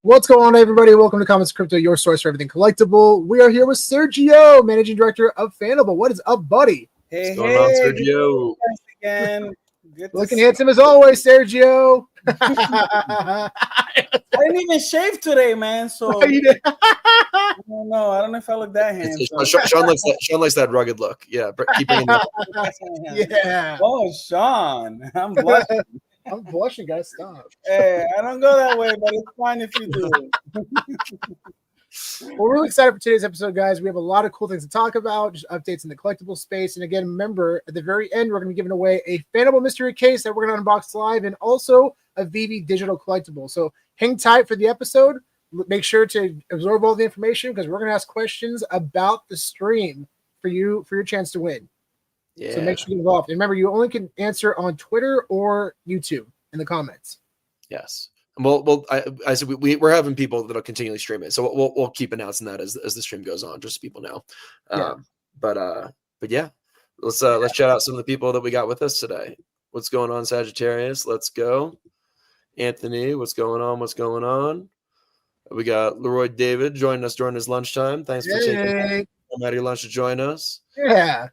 What's going on, everybody? Welcome to Commons Crypto, your source for everything collectible. We are here with Sergio, Managing Director of Fanable. What is up, buddy? What's going on, Sergio? Again, good Looking handsome as always, Sergio. I didn't even shave today, man. So I don't know. I don't know if I look that handsome. Sean likes that rugged look. Yeah, keep bringing that. Yeah. Oh, Sean, I'm blushing. I'm blushing, guys. Stop. Hey, I don't go that way, but it's fine if you do. Well, we're really excited for today's episode, guys. We have a lot of cool things to talk about, just updates in the collectible space. And again, remember, at the very end, we're going to be giving away a Fanable mystery case that we're going to unbox live and also a VeVe digital collectible. So hang tight for the episode. Make sure to absorb all the information because we're going to ask questions about the stream for you for your chance to win. Yeah. So make sure you get involved. And remember, you only can answer on Twitter or YouTube in the comments. Yes. Well, I said we're having people that'll continually stream it, so we'll keep announcing that as the stream goes on, just so people know. Yeah. But yeah, let's shout out some of the people that we got with us today. What's going on, Sagittarius? Let's go. Anthony, what's going on? What's going on? We got Leroy David joining us during his lunchtime. Thanks for taking time out of your lunch to join us. Yeah.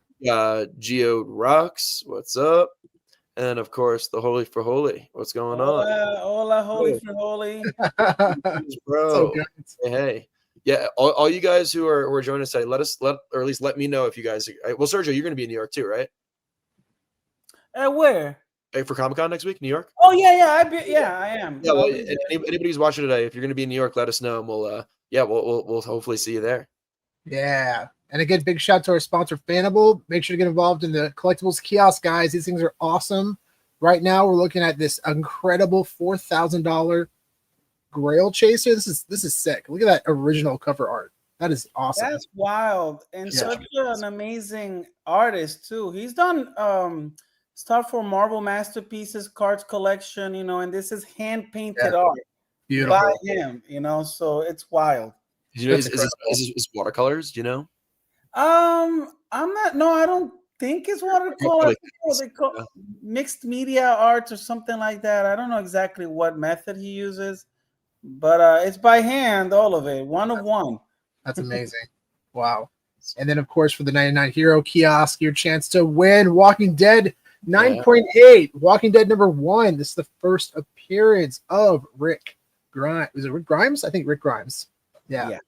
Geo Rocks, what's up? And of course, the Holy for Holy. What's going on? Hola, Holy for Holy. Bro. So hey. Yeah, all you guys who are joining us today, or at least let me know if you guys. Well, Sergio, you're going to be in New York too, right? Where? For Comic-Con next week, New York? Oh yeah, I am. Yeah, well, anybody who's watching today, if you're going to be in New York, let us know, and we'll hopefully see you there. Yeah. And again, big shout out to our sponsor, Fanable. Make sure to get involved in the collectibles kiosk, guys. These things are awesome. Right now, we're looking at this incredible $4,000 grail chaser. This is sick. Look at that original cover art. That is awesome. That's wild. And such an amazing artist, too. He's done stuff for Marvel Masterpieces, cards collection, and this is hand-painted art. Beautiful. By him, so it's wild. Did you know is watercolors? Do you know? I'm not. No, I don't think it's watercolor. They call mixed media art or something like that. I don't know exactly what method he uses, but it's by hand, all of it, one of one. That's amazing. Wow. And then, of course, for the 99 Hero kiosk, your chance to win Walking Dead 9.8, Walking Dead #1. This is the first appearance of Rick Grimes. Is it Rick Grimes? I think Rick Grimes. Yeah.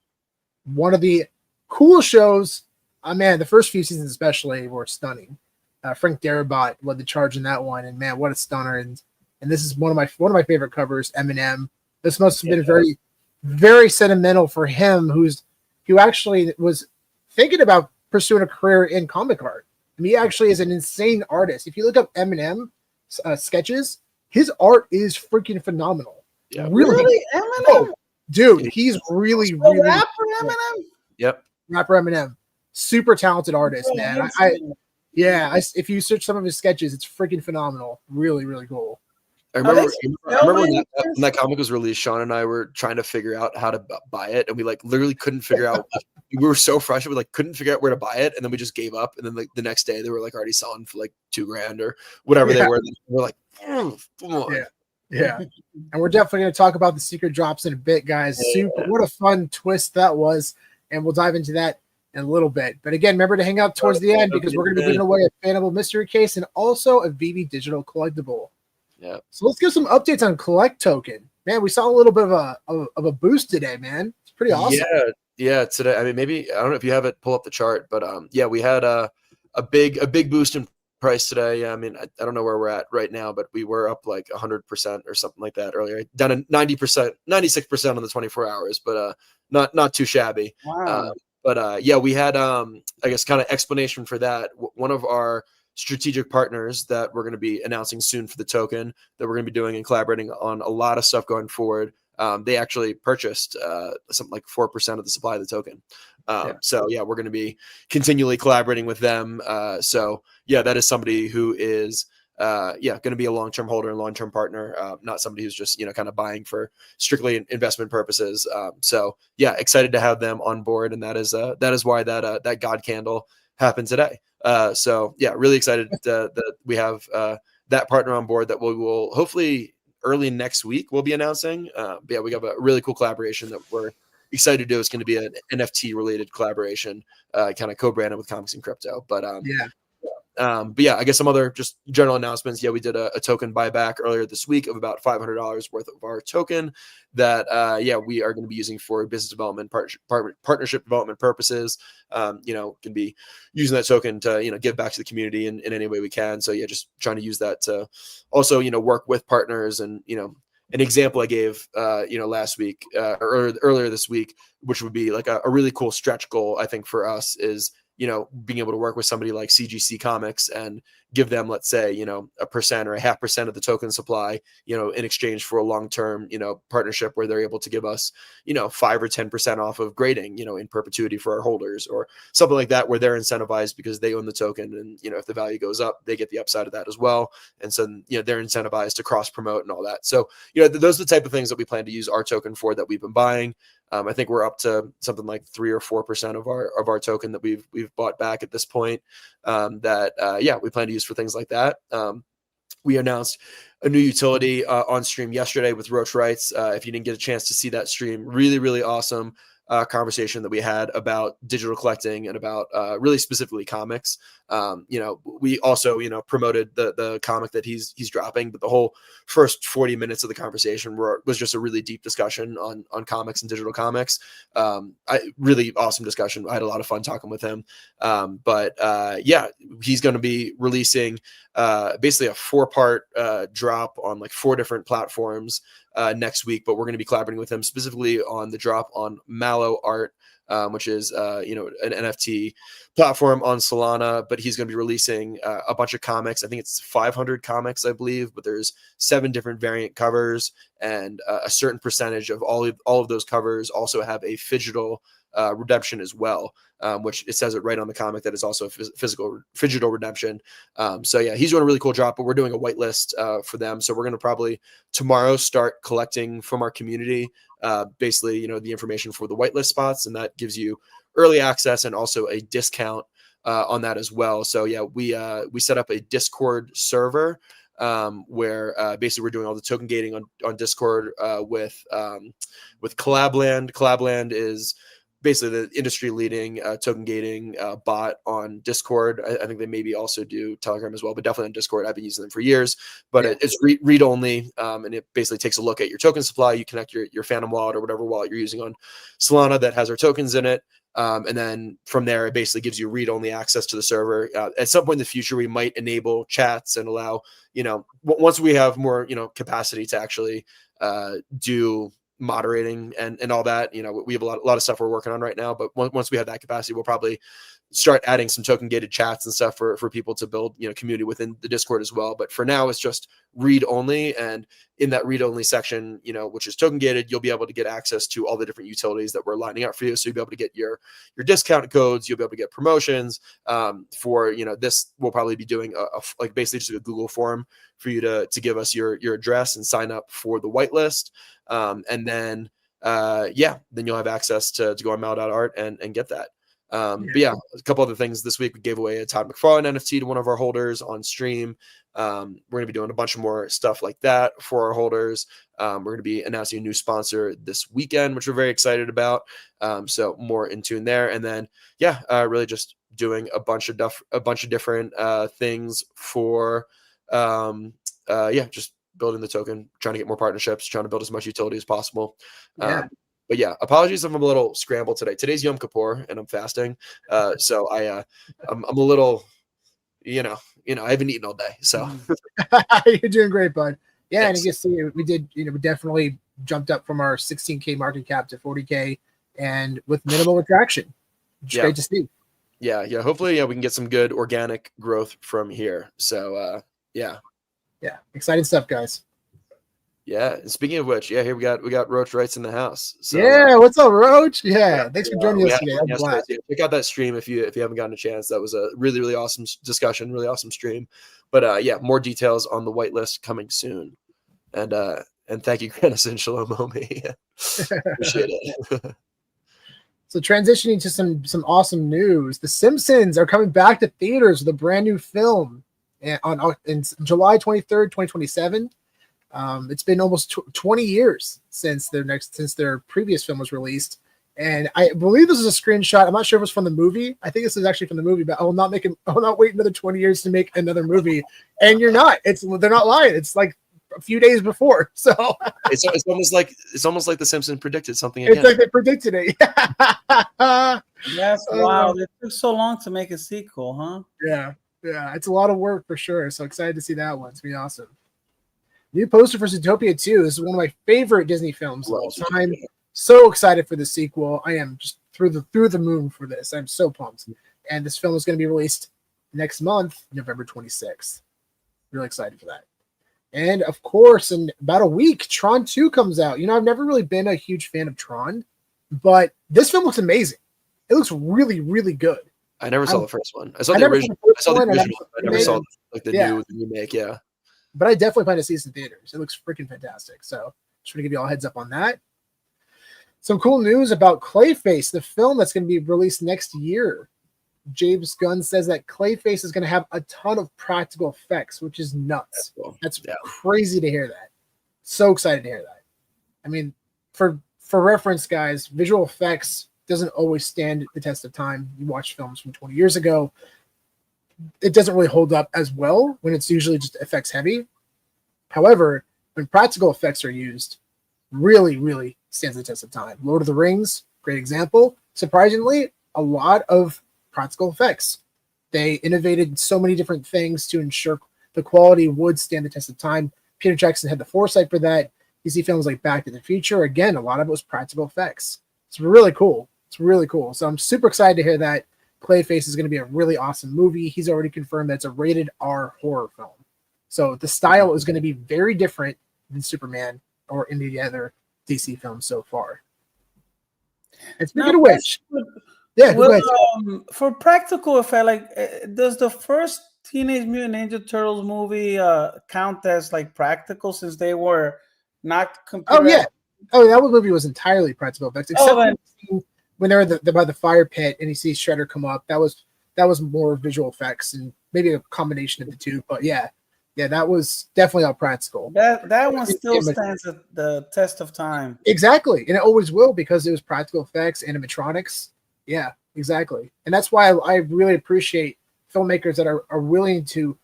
One of the cool shows. Man, the first few seasons especially were stunning. Frank Darabont led the charge in that one, and man, what a stunner! And this is one of my favorite covers. Eminem. This must have been very, very sentimental for him, who actually was thinking about pursuing a career in comic art. I mean, he actually is an insane artist. If you look up Eminem sketches, his art is freaking phenomenal. Yeah, really, Eminem. Oh, dude, he's really rapper Eminem. Yep, rapper Eminem. Super talented artist, man. If you search some of his sketches, it's freaking phenomenal. Really, really cool. I remember when that comic was released, Sean and I were trying to figure out how to buy it, and we literally couldn't figure out. We were so frustrated, we couldn't figure out where to buy it, and then we just gave up. And then the next day, they were already selling for $2,000 or whatever they were. And we're like, come on. Yeah. And we're definitely going to talk about the secret drops in a bit, guys. What a fun twist that was, and we'll dive into that in a little bit. But again, remember to hang out towards the end because we're going to be giving away a Fanable mystery case and also a VeVe digital collectible. Yeah. So let's give some updates on Collect Token. Man, we saw a little bit of a boost today, man. It's pretty awesome. Yeah. Today, I mean, maybe I don't know if you have it. Pull up the chart, but we had a big boost in price today. I mean, I don't know where we're at right now, but we were up 100% or something like that earlier. Down to 90%, 96% on the 24 hours, but not too shabby. Wow. We had I guess kind of explanation for that. One of our strategic partners that we're going to be announcing soon for the token that we're going to be doing and collaborating on a lot of stuff going forward. They actually purchased something like 4% of the supply of the token. So we're going to be continually collaborating with them. That is somebody who is going to be a long-term holder and long-term partner, not somebody who's just kind of buying for strictly investment purposes. Excited to have them on board, and that is why that God candle happened today. Really excited that we have that partner on board that we will hopefully early next week we'll be announcing. But yeah, we have a really cool collaboration that we're excited to do. It's going to be an NFT related collaboration, kind of co-branded with Comics and Crypto. But but yeah, I guess some other just general announcements. Yeah, we did a token buyback earlier this week of about $500 worth of our token that we are going to be using for business development, partnership development purposes. Can be using that token to give back to the community in any way we can. So yeah, just trying to use that to also work with partners. And an example I gave last week or earlier this week, which would be like a really cool stretch goal, I think, for us is being able to work with somebody like CGC Comics and give them, let's say, 1% or 0.5% of the token supply, in exchange for a long-term, partnership where they're able to give us, 5 or 10% off of grading, in perpetuity for our holders or something like that, where they're incentivized because they own the token. And, if the value goes up, they get the upside of that as well. And so, they're incentivized to cross promote and all that. So, those are the type of things that we plan to use our token for that we've been buying. I think we're up to something like 3 or 4% of our token that we've bought back at this point. We plan to use for things like that. We announced a new utility on stream yesterday with Roach Writes. If you didn't get a chance to see that stream, really, really awesome conversation that we had about digital collecting and about really specifically comics. We also, promoted the comic that he's dropping, but the whole first 40 minutes of the conversation was just a really deep discussion on comics and digital comics. Really awesome discussion. I had a lot of fun talking with him. He's going to be releasing basically a 4-part drop on like 4 different platforms next week, but we're going to be collaborating with him specifically on the drop on Mallow Art, which is an NFT platform on Solana. But he's going to be releasing a bunch of comics. I think it's 500 comics, I believe, but there's 7 different variant covers, and a certain percentage of all of those covers also have a phygital redemption as well, which it says it right on the comic that is also a phygital redemption. He's doing a really cool drop, but we're doing a whitelist for them. So we're going to probably tomorrow start collecting from our community, basically, the information for the whitelist spots, and that gives you early access and also a discount on that as well. So yeah, we set up a Discord server where basically we're doing all the token gating on Discord with Collabland. Collabland is basically the industry leading token gating bot on Discord. I think they maybe also do Telegram as well, but definitely on Discord. I've been using them for years, but it's read only. And it basically takes a look at your token supply. You connect your Fanable wallet or whatever wallet you're using on Solana that has our tokens in it. And then from there, it basically gives you read-only access to the server. At some point in the future, we might enable chats and allow, once we have more, capacity to actually do moderating and all that. We have a lot of stuff we're working on right now, but once we have that capacity, we'll probably start adding some token gated chats and stuff for people to build, community within the Discord as well. But for now, it's just read only. And in that read only section, which is token gated, you'll be able to get access to all the different utilities that we're lining up for you. So you'll be able to get your discount codes. You'll be able to get promotions for, this. We'll probably be doing like basically just a Google form for you to give us your address and sign up for the whitelist. And then you'll have access to go on mal.art and get that. But yeah, a couple other things this week. We gave away a Todd McFarlane NFT to one of our holders on stream. We're going to be doing a bunch of more stuff like that for our holders. We're going to be announcing a new sponsor this weekend, which we're very excited about. So more in tune there. And then, really just doing a bunch of different things for, just building the token, trying to get more partnerships, trying to build as much utility as possible. But yeah, apologies if I'm a little scrambled today. Today's Yom Kippur and I'm fasting. So I'm a little, I haven't eaten all day. So you're doing great, bud. Yeah. Thanks. And you can see we did, we definitely jumped up from our 16K market cap to 40K and with minimal retraction. Which is great to see. Yeah. Hopefully, we can get some good organic growth from here. So yeah. Exciting stuff, guys. Yeah. And speaking of which, here we got Roach Writes in the house. So, what's up, Roach? Thanks for joining us today. I'm glad. Check out that stream if you haven't gotten a chance. That was a really, really awesome discussion, really awesome stream. But more details on the whitelist coming soon. And thank you, Grannis and Shalom Omi. Appreciate it. So transitioning to some awesome news. The Simpsons are coming back to theaters with a brand new film in July 23rd, 2027. It's been almost 20 years since their previous film was released, and I believe this is a screenshot. I'm not sure if it's from the movie. I think this is actually from the movie, but I'll not wait another 20 years to make another movie. And they're not lying. It's like a few days before. So it's almost like the Simpsons predicted something again. It's like they predicted it. Yes, wow. It took so long to make a sequel, huh? Yeah. It's a lot of work for sure. So excited to see that one. It's gonna be awesome. New poster for Zootopia 2. This is one of my favorite Disney films of all time. So excited for the sequel. I am just through the moon for this. I'm so pumped. And this film is going to be released next month, November 26th. Really excited for that. And of course, in about a week, Tron 2 comes out. I've never really been a huge fan of Tron, but this film looks amazing. It looks really, really good. I never saw the first one. I saw the original. I saw the original. I never saw the new remake. Yeah. But I definitely plan to see this in theaters. It looks freaking fantastic. So just want to give you all a heads up on that. Some cool news about Clayface, the film that's going to be released next year. James Gunn says that Clayface is going to have a ton of practical effects, which is nuts. That's crazy to hear that. So excited to hear that. I mean, for reference, guys, visual effects doesn't always stand the test of time. You watch films from 20 years ago, it doesn't really hold up as well when it's usually just effects heavy. However, when practical effects are used, really, really stands the test of time. Lord of the Rings, great example. Surprisingly, a lot of practical effects. They innovated so many different things to ensure the quality would stand the test of time. Peter Jackson had the foresight for that. You see films like Back to the Future. Again, a lot of it was practical effects. It's really cool. So I'm super excited to hear that Clayface is going to be a really awesome movie. He's already confirmed that it's a rated R horror film. So the style is going to be very different than Superman or any of the other DC films so far. And speaking of which, for practical effect, does the first Teenage Mutant Ninja Turtles movie count as like practical since they were not computer? Oh yeah, that movie was entirely practical effects, except when they're by the fire pit and you see Shredder come up. That was more visual effects and maybe a combination of the two. But yeah, that was definitely all practical. That one still stands the test of time. Exactly, and it always will because it was practical effects, animatronics. Yeah, exactly, and that's why I really appreciate filmmakers that are willing to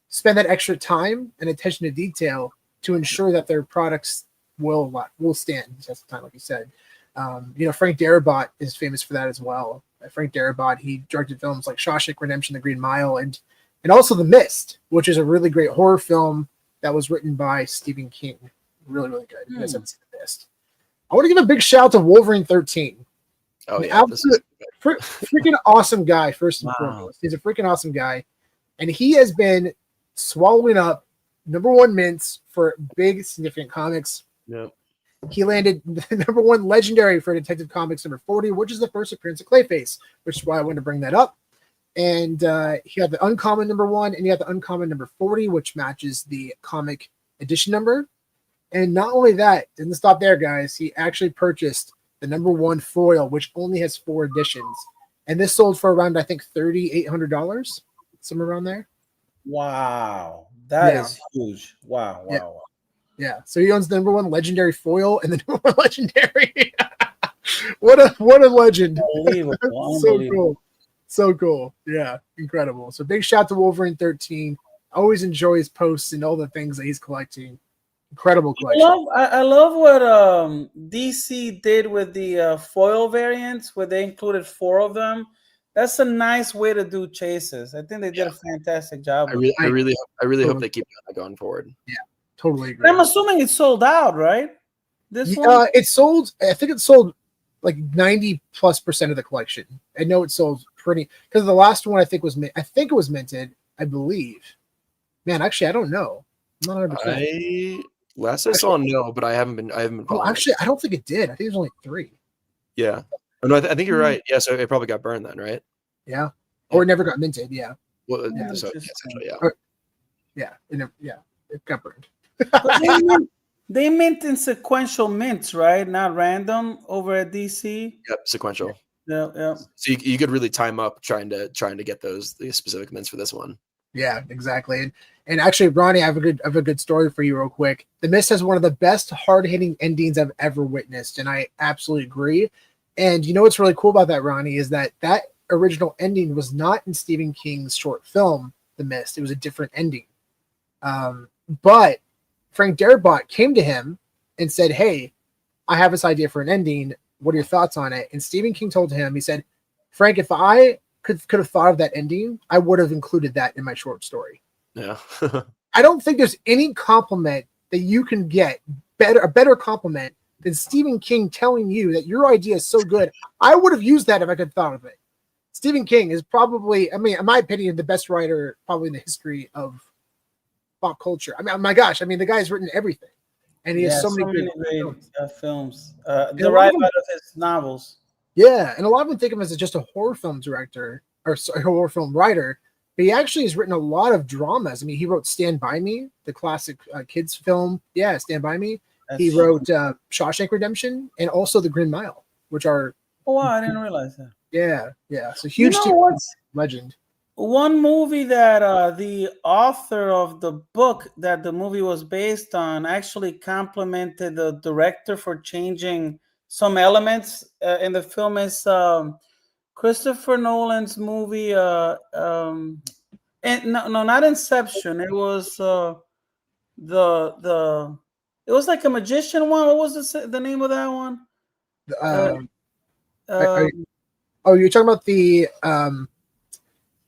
spend that extra time and attention to detail to ensure that their products will stand the test of time, like you said. Frank Darabont is famous for that as well. Frank Darabont, he directed films like Shawshank Redemption, The Green Mile, and also The Mist, which is a really great horror film that was written by Stephen King. Really, really good. You guys haven't seen The Mist. I want to give a big shout out to Wolverine 13. Oh, yeah. Freaking awesome guy, first and foremost. He's a freaking awesome guy. And he has been swallowing up #1 mints for big, significant comics. Yeah. He landed the #1 legendary for Detective Comics #40, which is the first appearance of Clayface, which is why I wanted to bring that up. And he had the uncommon #1, and he had the uncommon #40, which matches the comic edition number. And not only that, didn't stop there, guys. He actually purchased the #1 foil, which only has 4 editions. And this sold for around, I think, $3,800, somewhere around there. Wow. That is huge. Wow. Yeah, so he owns the #1 legendary foil and the #1 legendary. what a legend! Unbelievable. So cool. Yeah, incredible. So big shout to Wolverine 13. Always enjoy his posts and all the things that he's collecting. Incredible collection. I love what DC did with the foil variants, where they included 4 of them. That's a nice way to do chases. I think they did a fantastic job. I really hope they keep that going forward. Yeah. Totally agree. I'm assuming it's sold out, right? This one? It sold. I think it sold like 90+% of the collection. I know it sold pretty because the last one I think it was minted. I believe. Man, actually, I don't know. I'm not 100%. Last I saw, no, but I haven't been. Oh, actually, I don't think it did. I think it was only 3. Yeah. Oh, no, I think you're right. Yeah, so it probably got burned then, right? Yeah. Or it never got minted. Yeah. Well, It got burned. They mint in sequential mints, right? Not random over at DC. Yep, sequential. Yeah. So you could really time up trying to get the specific mints for this one. Yeah, exactly. And actually, Ronnie, I have a good story for you real quick. The Mist has one of the best hard-hitting endings I've ever witnessed, and I absolutely agree. And you know what's really cool about that, Ronnie, is that original ending was not in Stephen King's short film, The Mist. It was a different ending. But Frank Darabont came to him and said, "Hey, I have this idea for an ending. What are your thoughts on it?" And Stephen King told him, he said, "Frank, if I could have thought of that ending, I would have included that in my short story." Yeah. I don't think there's any compliment that you can get a better compliment than Stephen King telling you that your idea is so good. I would have used that if I could have thought of it. Stephen King is probably, I mean, in my opinion, the best writer probably in the history of pop culture. I mean, my gosh, I mean, the guy's written everything, and he has so many great films. films. Derived out of his novels. Yeah, and a lot of them think of him as just a horror film director or horror film writer, but he actually has written a lot of dramas. I mean, he wrote Stand By Me, the classic kids film. Yeah, Stand By Me. He wrote Shawshank Redemption and also The Green Mile, which are. Oh, wow, I didn't realize that. Yeah. So huge legend. One movie that the author of the book that the movie was based on actually complimented the director for changing some elements in the film is Christopher Nolan's movie. And no, not Inception. It was it was like a magician one. What was the name of that one? You're talking about the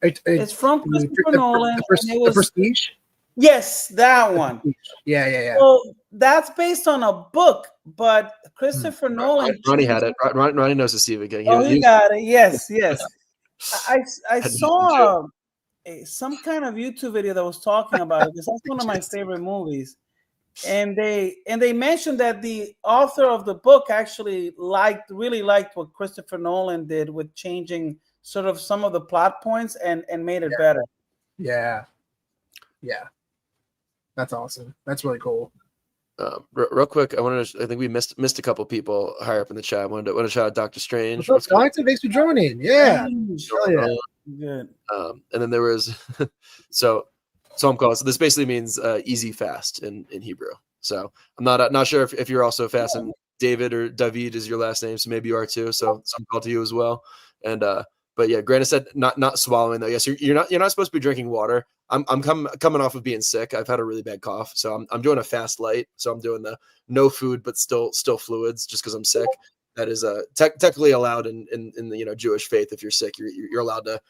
it's from Christopher Nolan. The Prestige? Yes, that one. Yeah. So that's based on a book, but Christopher Nolan. Ronnie had it. Ronnie knows the Stephen King. He got it. Yes. I saw some kind of YouTube video that was talking about it because that's one of my favorite movies. And they mentioned that the author of the book actually really liked what Christopher Nolan did with changing sort of some of the plot points and made it better. Yeah. That's awesome. That's really cool. Real quick, I think we missed a couple people higher up in the chat. I wanted to shout out Dr. Strange. What's up, Doctor? Thanks for joining. Yeah. Good. And then there was so I'm called. So this basically means easy fast in Hebrew. So I'm not sure if you're also fast, and David or David is your last name, so maybe you are too. So some call to you as well. And but yeah, Granted said not swallowing though. Yes, you're not supposed to be drinking water. I'm coming off of being sick. I've had a really bad cough, so I'm doing a fast light. So I'm doing the no food but still fluids just because I'm sick. That is technically allowed in the Jewish faith. If you're sick, you're allowed to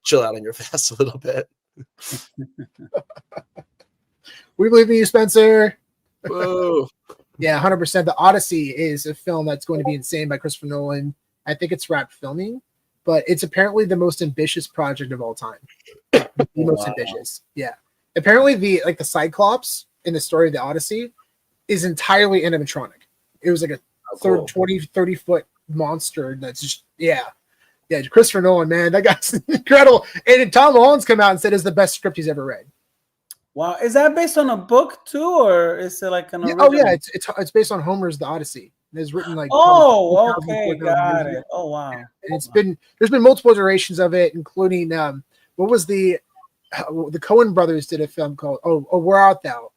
chill out on your fast a little bit. We believe in you, Spencer. Whoa. Yeah, 100%. The Odyssey is a film that's going to be insane by Christopher Nolan. I think it's wrapped filming, but it's apparently the most ambitious project of all time. The most ambitious. Yeah. Apparently the Cyclops in the story of the Odyssey is entirely animatronic. It was like a 30 foot monster that's just Christopher Nolan, man, that guy's incredible. And Tom Holland's come out and said it's the best script he's ever read. Wow, is that based on a book too, or is it like an original? Oh yeah, it's based on Homer's The Odyssey. It's written like okay, got it. Oh wow. And there's been multiple iterations of it, including what was the Coen brothers did a film called Where Art Thou?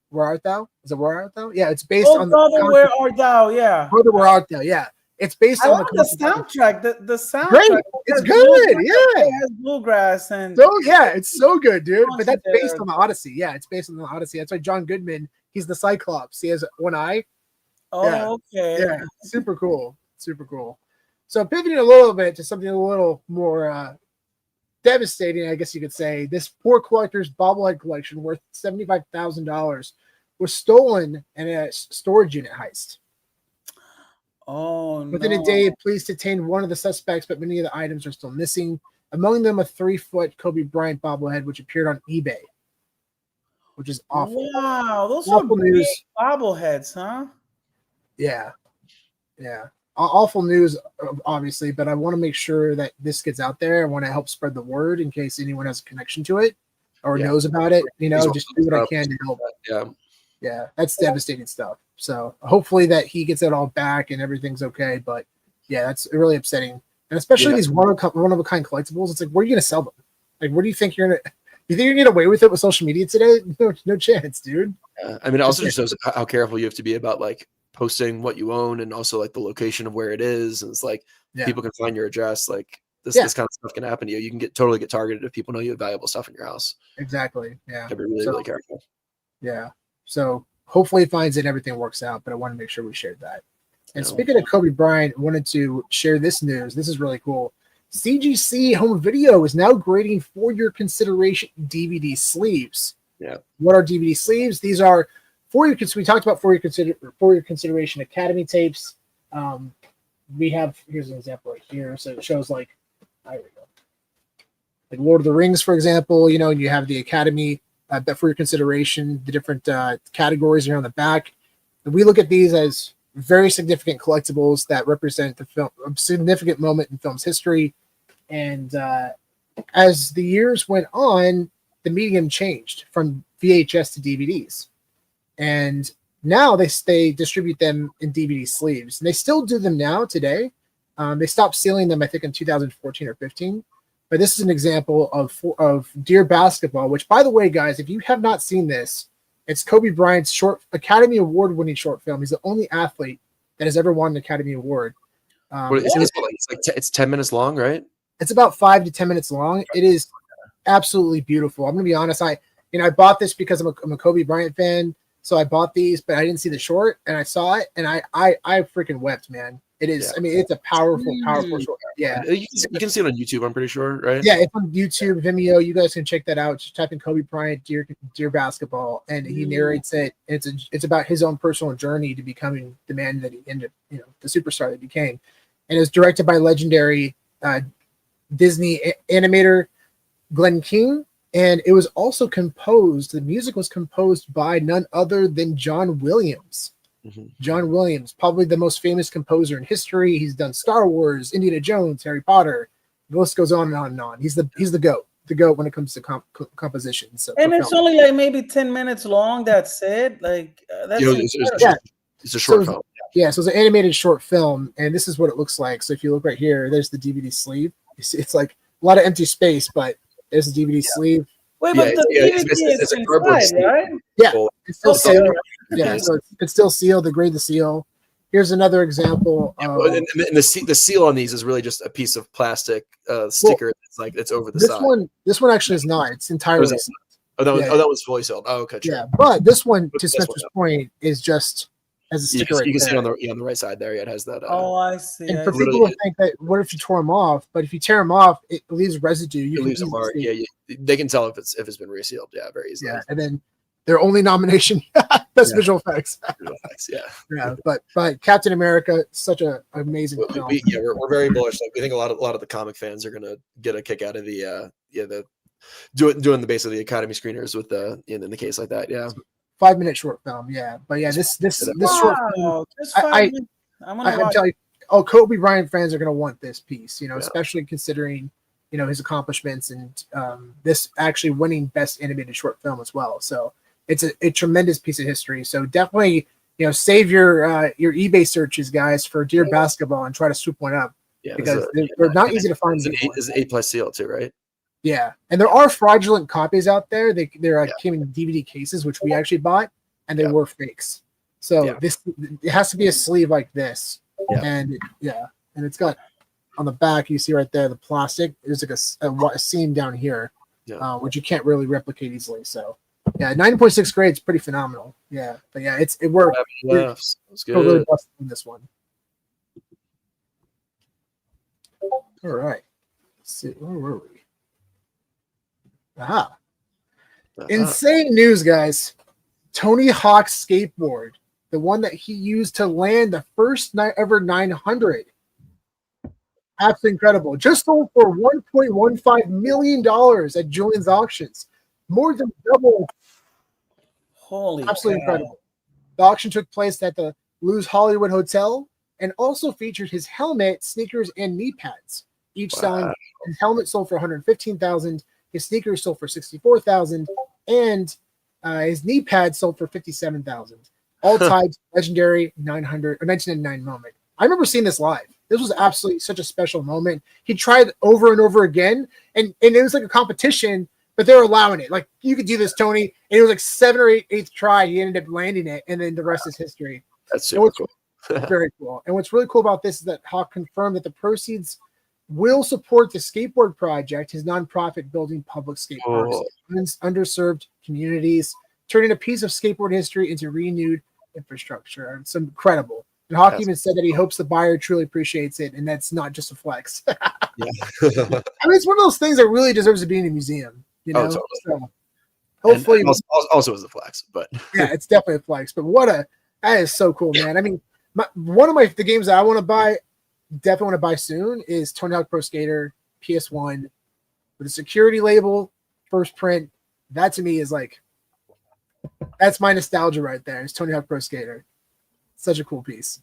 Where Art Thou? Is it Where Art Thou? Yeah, it's based on Brother, Where Art Thou? Yeah. Brother, Where Art Thou? Yeah. It's based on the soundtrack. The soundtrack. Great. It's good. Yeah. It has bluegrass and it's so good, dude. But that's based on the Odyssey. Yeah, it's based on the Odyssey. That's why John Goodman, he's the Cyclops. He has one eye. Oh, okay. Yeah, super cool. Super cool. So pivoting a little bit to something a little more devastating, I guess you could say. This poor collector's bobblehead collection worth $75,000 was stolen in a storage unit heist. Oh, Within a day, police detained one of the suspects, but many of the items are still missing. Among them, a 3-foot Kobe Bryant bobblehead, which appeared on eBay, which is awful. Wow, those awful are big bobbleheads, huh? Yeah. Awful news, obviously, but I want to make sure that this gets out there. I want to help spread the word in case anyone has a connection to it or knows about it. Just do what I can to help. Yeah, that's devastating stuff. So hopefully that he gets it all back and everything's okay. But yeah, that's really upsetting. And especially these one of a kind collectibles. It's like, where are you going to sell them? Like, what do you think you're gonna? You think you're gonna get away with it with social media today? No chance, dude. I mean, it also just shows how careful you have to be about like posting what you own and also like the location of where it is. And it's like people can find your address. Like this kind of stuff can happen to you. You can totally get targeted if people know you have valuable stuff in your house. Exactly. Yeah. Gotta be really careful. Yeah. So hopefully it finds it and everything works out. But I want to make sure we shared that. And speaking of Kobe Bryant, I wanted to share this news. This is really cool. CGC Home Video is now grading for your consideration DVD sleeves. Yeah. What are DVD sleeves? These are for your. We talked about for your consideration Academy tapes. We have here's an example right here. So it shows like, there we go. Like Lord of the Rings, for example. You know, and you have the Academy for your consideration. The different categories are on the back. And we look at these as very significant collectibles that represent the film, a significant moment in film's history. And as the years went on, the medium changed from VHS to DVDs. And now they distribute them in DVD sleeves. And they still do them now today. They stopped sealing them, I think, in 2014 or 15. But this is an example of Dear Basketball, which, by the way, guys, if you have not seen this, it's Kobe Bryant's Academy Award-winning short film. He's the only athlete that has ever won an Academy Award. It's 10 minutes long, right? It's about 5 to 10 minutes long. It is absolutely beautiful. I'm gonna be honest. I bought this because I'm a Kobe Bryant fan, so I bought these, but I didn't see the short, and I saw it, and I freaking wept, man. It is. Yeah. I mean, it's a powerful short. Yeah, you can see it on YouTube. I'm pretty sure, right? Yeah, it's on YouTube, Vimeo. You guys can check that out. Just type in Kobe Bryant, Dear Basketball, and he narrates it. It's about his own personal journey to becoming the man that he ended, the superstar that he became. And it was directed by legendary Disney animator Glenn King, and it was also composed. The music was composed by none other than John Williams. Mm-hmm. John Williams, probably the most famous composer in history. He's done Star Wars, Indiana Jones, Harry Potter. The list goes on and on and on. He's the goat when it comes to composition. So, and it's only like maybe 10 minutes long. That's it. Like that's it's a short film. Yeah, so it's an animated short film, and this is what it looks like. So if you look right here, there's the DVD sleeve. It's like a lot of empty space, but there's the DVD sleeve. Wait, but the DVD is a cardboard inside, right? Yeah, it's still sealed. Yeah, so it's still sealed. They grade the seal. Here's another example. And the seal on these is really just a piece of plastic sticker. It's over the side. This one actually is not. It's entirely sealed. That was fully sealed. Oh, okay. True. Yeah, but this one, to Spencer's point, is just as a sticker. You can see on the right side there. It has that. I see. And for people who think that, what if you tore them off? But if you tear them off, it leaves residue. It leaves a mark. Yeah, they can tell if it's been resealed. Yeah, very easily. Yeah, and then their only nomination, best visual effects. Visual effects. Yeah. Yeah, but Captain America, such an amazing film. We're very bullish. Like we think a lot of the comic fans are gonna get a kick out of the doing the base of the Academy screeners with in the case like that. Yeah. 5-minute short film, yeah, but yeah, this short film. I'm telling you, Kobe Bryant fans are going to want this piece, especially considering his accomplishments and this actually winning best animated short film as well. So it's a tremendous piece of history. So definitely, save your eBay searches, guys, for Dear Basketball and try to swoop one up because they're not easy to find. It's an A+ seal too, right? Yeah, and there are fraudulent copies out there. They're came in DVD cases, which we actually bought, and they were fakes. So it has to be a sleeve like this, and it's got on the back. You see right there the plastic. There's like a seam down here, which you can't really replicate easily. So 9.6 grade is pretty phenomenal. Yeah, but it worked. It's good. Really busted in this one. All right, let's see, where were we? Insane news, guys. Tony Hawk's skateboard, the one that he used to land the first ever 900. Absolutely incredible. Just sold for $1.15 million at Julian's auctions. More than double. Holy absolutely incredible. The auction took place at the Luz Hollywood Hotel and also featured his helmet, sneakers, and knee pads. Each selling. His helmet sold for $115,000. His sneakers sold for $64,000, and his knee pads sold for $57,000. All tied to legendary 1999 moment. I remember seeing this live. This was absolutely such a special moment. He tried over and over again, and it was like a competition, but they were allowing it. Like, you could do this, Tony. And it was like 7th or 8th try. He ended up landing it, and then the rest is history. That's super cool. Very cool. And what's really cool about this is that Hawk confirmed that the proceeds will support the skateboard project, his nonprofit building public skate parks in underserved communities, turning a piece of skateboard history into renewed infrastructure. It's incredible. And Hawk even said that he hopes the buyer truly appreciates it, and that's not just a flex. I mean, it's one of those things that really deserves to be in a museum. You know, totally. So hopefully, and also was a flex, but yeah, it's definitely a flex. But that is so cool, man. I mean, one of the games that I want to buy, definitely want to buy soon, is Tony Hawk Pro Skater PS1 with a security label, first print. That to me is like, that's my nostalgia right there. It's Tony Hawk Pro Skater. Such a cool piece.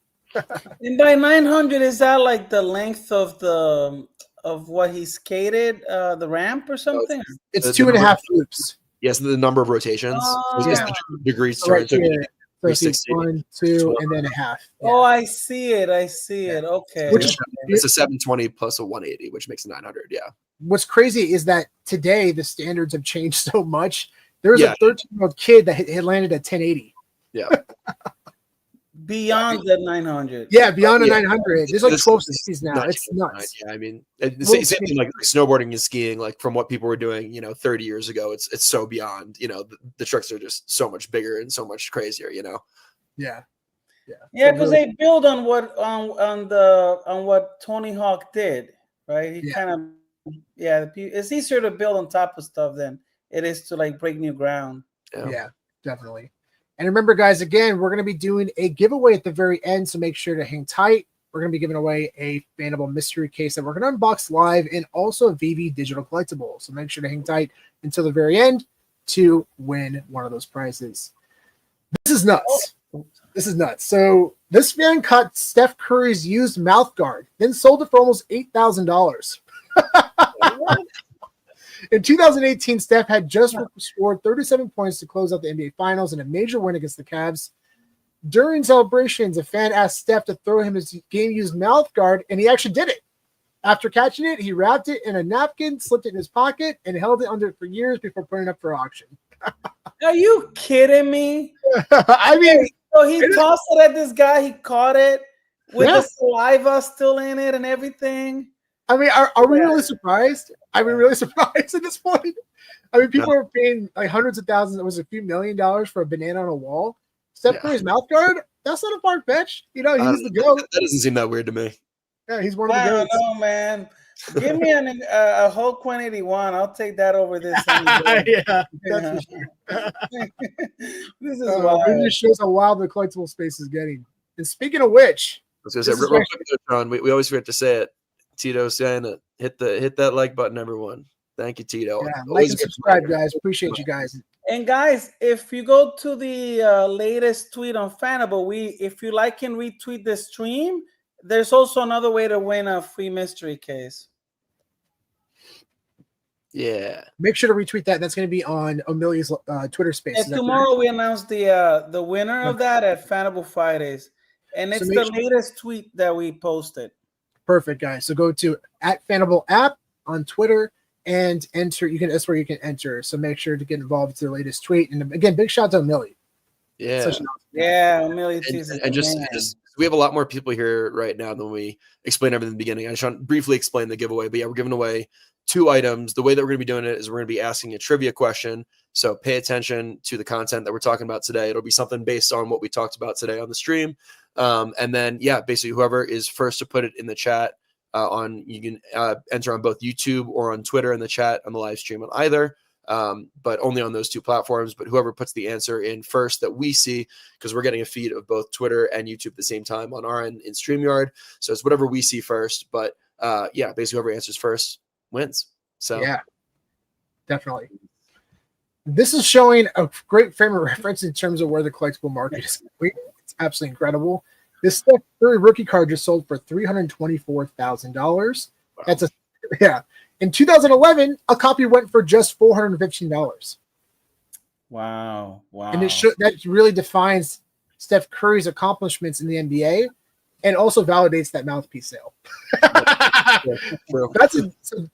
And by 900, is that like the length of what he skated, the ramp or something? It's 2.5 loops. Yes, the number of rotations. Degrees right turn. Here. So 1, 2, and then a half. Yeah. Oh, I see it. Okay. It's a 720 plus a 180, which makes it 900. Yeah. What's crazy is that today the standards have changed so much. There was a 13-year-old kid that had landed at 1080. Yeah. Beyond the 900. Yeah, beyond the 900. There's like 1260s now. It's nuts. Yeah, I mean, same thing like snowboarding and skiing, like from what people were doing, 30 years ago, it's so beyond, the tricks are just so much bigger and so much crazier, Yeah. Yeah, because they build on what on what Tony Hawk did, right? He kind of it's easier to build on top of stuff than it is to like break new ground. Yeah, definitely. And remember, guys, again, we're going to be doing a giveaway at the very end, so make sure to hang tight. We're going to be giving away a Fanable mystery case that we're going to unbox live, and also a VeVe digital collectible. So make sure to hang tight until the very end to win one of those prizes. This is nuts. This is nuts. So this fan cut Steph Curry's used mouth guard, then sold it for almost $8,000. In 2018, Steph had just scored 37 points to close out the NBA Finals in a major win against the Cavs. During celebrations, a fan asked Steph to throw him his game-used mouth guard, and he actually did it. After catching it, he wrapped it in a napkin, slipped it in his pocket, and held it under it for years before putting it up for auction. Are you kidding me? I mean, so he tossed it at this guy. He caught it with the saliva still in it and everything. I mean, are we really surprised? Are we really surprised at this point? I mean, people are paying like hundreds of thousands. It was a few $1 million for a banana on a wall. Steph Curry's mouth guard? That's not a far fetch. He's the GOAT. That doesn't seem that weird to me. Yeah, he's one of the GOATs. I don't know, man. Give me a Hulk 181. I'll take that over this. Yeah, that's for sure. This is wild. It just shows how wild the collectible space is getting. And speaking of which, I was going to say, real quick, John, we always forget to say it. Tito saying it. Hit that like button, everyone. Thank you, Tito. Yeah, like and subscribe, guys. Appreciate you guys. And guys, if you go to the latest tweet on Fanable, if you like and retweet the stream, there's also another way to win a free mystery case. Yeah. Make sure to retweet that. That's going to be on Amelia's Twitter space. And tomorrow we announce the winner of that at Fanable Fridays. And it's the latest tweet that we posted. Perfect, guys. So go to @Fanable app on Twitter and enter. That's where you can enter. So make sure to get involved with the latest tweet. And again, big shout out to Amelia. Yeah, Amelia. And just we have a lot more people here right now than we explained everything in the beginning. I just want to briefly explain the giveaway, but yeah, we're giving away 2 items. The way that we're going to be doing it is we're going to be asking a trivia question. So pay attention to the content that we're talking about today. It'll be something based on what we talked about today on the stream. And then, basically whoever is first to put it in the chat you can enter on both YouTube or on Twitter in the chat on the live stream on either, but only on those 2 platforms. But whoever puts the answer in first that we see, because we're getting a feed of both Twitter and YouTube at the same time on our end in StreamYard. So it's whatever we see first. But basically whoever answers first wins. So yeah, definitely. This is showing a great frame of reference in terms of where the collectible market is. It's absolutely incredible. This Steph Curry rookie card just sold for $324,000. Wow. That's In 2011, a copy went for just $415. Wow. And that really defines Steph Curry's accomplishments in the NBA. and also validates that mouthpiece sale. So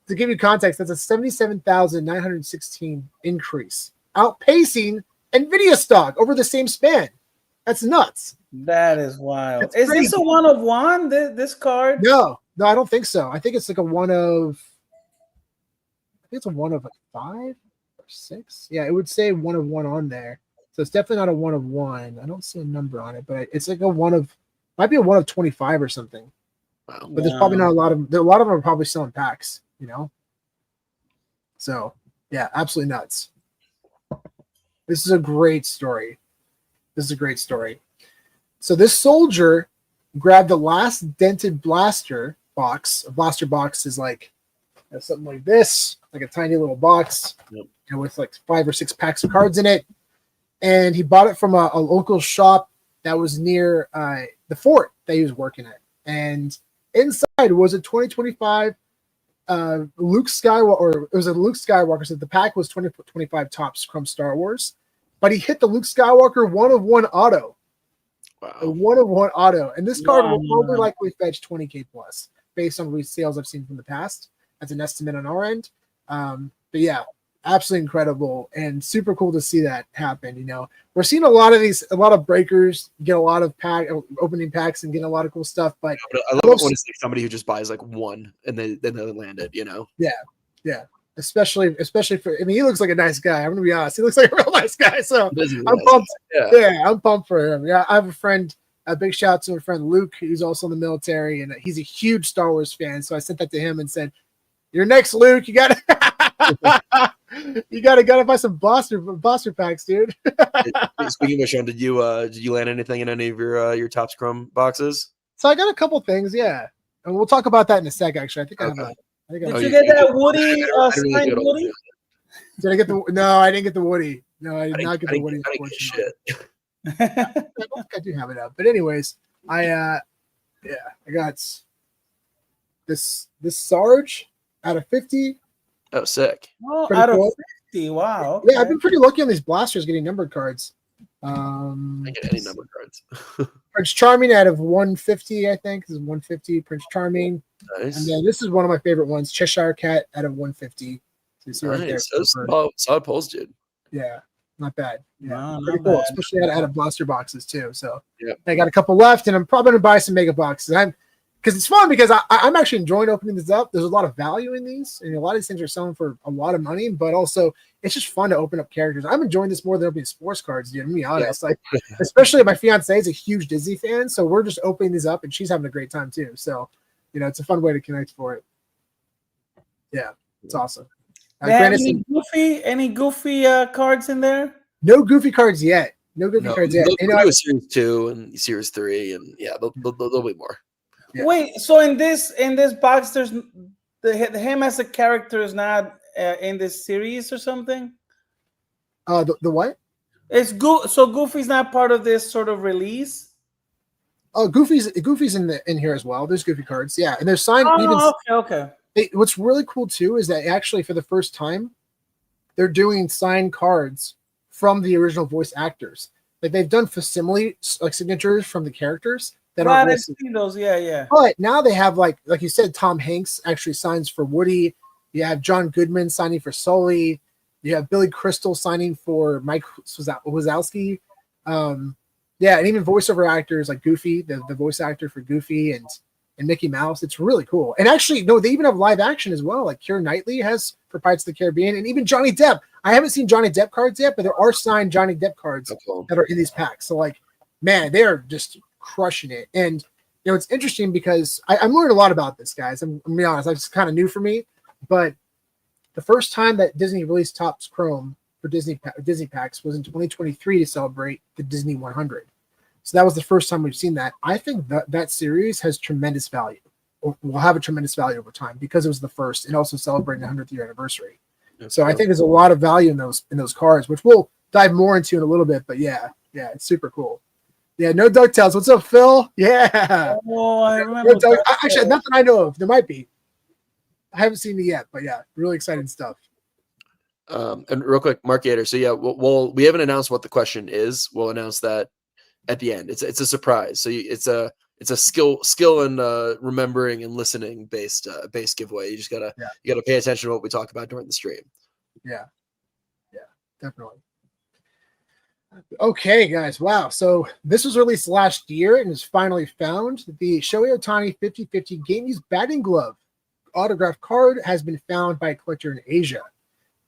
to give you context, that's a 77,916 increase, outpacing NVIDIA stock over the same span. That's nuts. That is wild. That's Is crazy. this a one of one? This card? No, I don't think so. I think it's like a one of. I think it's a one of like 5 or 6. Yeah, it would say one of one on there. So it's definitely not a one of one. I don't see a number on it, but it's like a one of. Might be a one of 25 or something. Wow. But there's probably not a lot of. A lot of them are probably selling packs. So yeah, absolutely nuts. This is a great story. So this soldier grabbed the last dented blaster box. A blaster box is like something like this, like a tiny little box, and with like 5 or 6 packs of cards in it. And he bought it from a local shop that was near the fort that he was working at. And inside was a 2025 Luke Skywalker, or it was a Luke Skywalker. So the pack was 2025 Topps Chrome Star Wars, but he hit the Luke Skywalker one of one auto. Wow. A one of one auto, and this card will probably likely fetch 20K plus based on resales I've seen from the past. That's an estimate on our end. But yeah, absolutely incredible and super cool to see that happen. We're seeing a lot of breakers get a lot of opening packs and getting a lot of cool stuff. But I love it when it's like somebody who just buys like one and then they land it. Yeah. Especially for. He looks like a nice guy. I'm gonna be honest. He looks like a real nice guy. So I'm pumped. Yeah, I'm pumped for him. Yeah, I have a friend. A big shout out to a friend Luke, who's also in the military, and he's a huge Star Wars fan. So I sent that to him and said, "You're next, Luke. You got to buy some blaster packs, dude." Speaking of Sean, did you land anything in any of your Topps Chrome boxes? So I got a couple things, yeah, and we'll talk about that in a sec. Actually, I think I have a. Did you get that Woody signed Woody? Did I get the? No, I didn't get the Woody. No, I did not get the Woody. I didn't get shit. I think I do have it up, but anyways, I got this Sarge out of 50. Oh, sick! Oh, out of 50. Wow. Okay. Yeah, I've been pretty lucky on these blasters getting numbered cards. I get any numbered cards. Prince Charming out of 150, I think. This is 150 Prince Charming. Nice. And then this is one of my favorite ones, Cheshire Cat out of 150. So you see right there. Solid pulls, dude. Yeah, not bad. Yeah, no, pretty cool, especially out of blaster boxes too. So yeah, I got a couple left, and I'm probably gonna buy some mega boxes. Because it's fun because I'm actually enjoying opening this up. There's a lot of value in these, and a lot of these things are selling for a lot of money, but also it's just fun to open up characters. I'm enjoying this more than opening sports cards, dude. To be honest, like especially my fiance is a huge Disney fan, so we're just opening these up, and she's having a great time too. So, it's a fun way to connect for it. Yeah, it's awesome. Any goofy cards in there? No goofy cards yet. No goofy cards yet. They'll do Series 2 and Series 3, and yeah, there'll be more. Yeah. Wait, so in this box, there's him as a character is not in this series or something? The what? So Goofy's not part of this sort of release? Oh, Goofy's in here as well. There's Goofy cards, yeah, and there's signed. Okay. What's really cool too is that actually for the first time, they're doing signed cards from the original voice actors. Like they've done facsimile like signatures from the characters that are. I've seen those, yeah. But now they have like you said, Tom Hanks actually signs for Woody. You have John Goodman signing for Sully. You have Billy Crystal signing for Mike Wazowski. Yeah, and even voiceover actors like Goofy, the voice actor for Goofy and Mickey Mouse. It's really cool. And actually, no, they even have live action as well. Like Keira Knightley has for Pirates of the Caribbean, and even Johnny Depp. I haven't seen Johnny Depp cards yet, but there are signed Johnny Depp cards that are in these packs. So like, man, they are just crushing it. And it's interesting because I'm learning a lot about this, guys. I'm gonna be honest, it's kind of new for me, but the first time that Disney released Topps Chrome for Disney packs was in 2023 to celebrate the Disney 100. So that was the first time we've seen that. I think that series has tremendous value, or will have a tremendous value over time because it was the first, and also celebrating the 100th year anniversary. So I think there's a lot of value in those cards, which we'll dive more into in a little bit. But yeah, it's super cool. Yeah, no DuckTales. What's up, Phil? Yeah. Oh, I remember. Actually, nothing I know of. There might be. I haven't seen it yet, but yeah, really exciting stuff. And real quick, Mark Gator. So yeah, we haven't announced what the question is. We'll announce that at the end. It's a surprise. So it's a it's a skill and remembering and listening based giveaway. You just gotta pay attention to what we talk about during the stream. Yeah, definitely. Okay, guys. Wow. So this was released last year and is finally found. The Shohei Ohtani 50/50 Game Used Batting Glove autograph card has been found by a collector in Asia.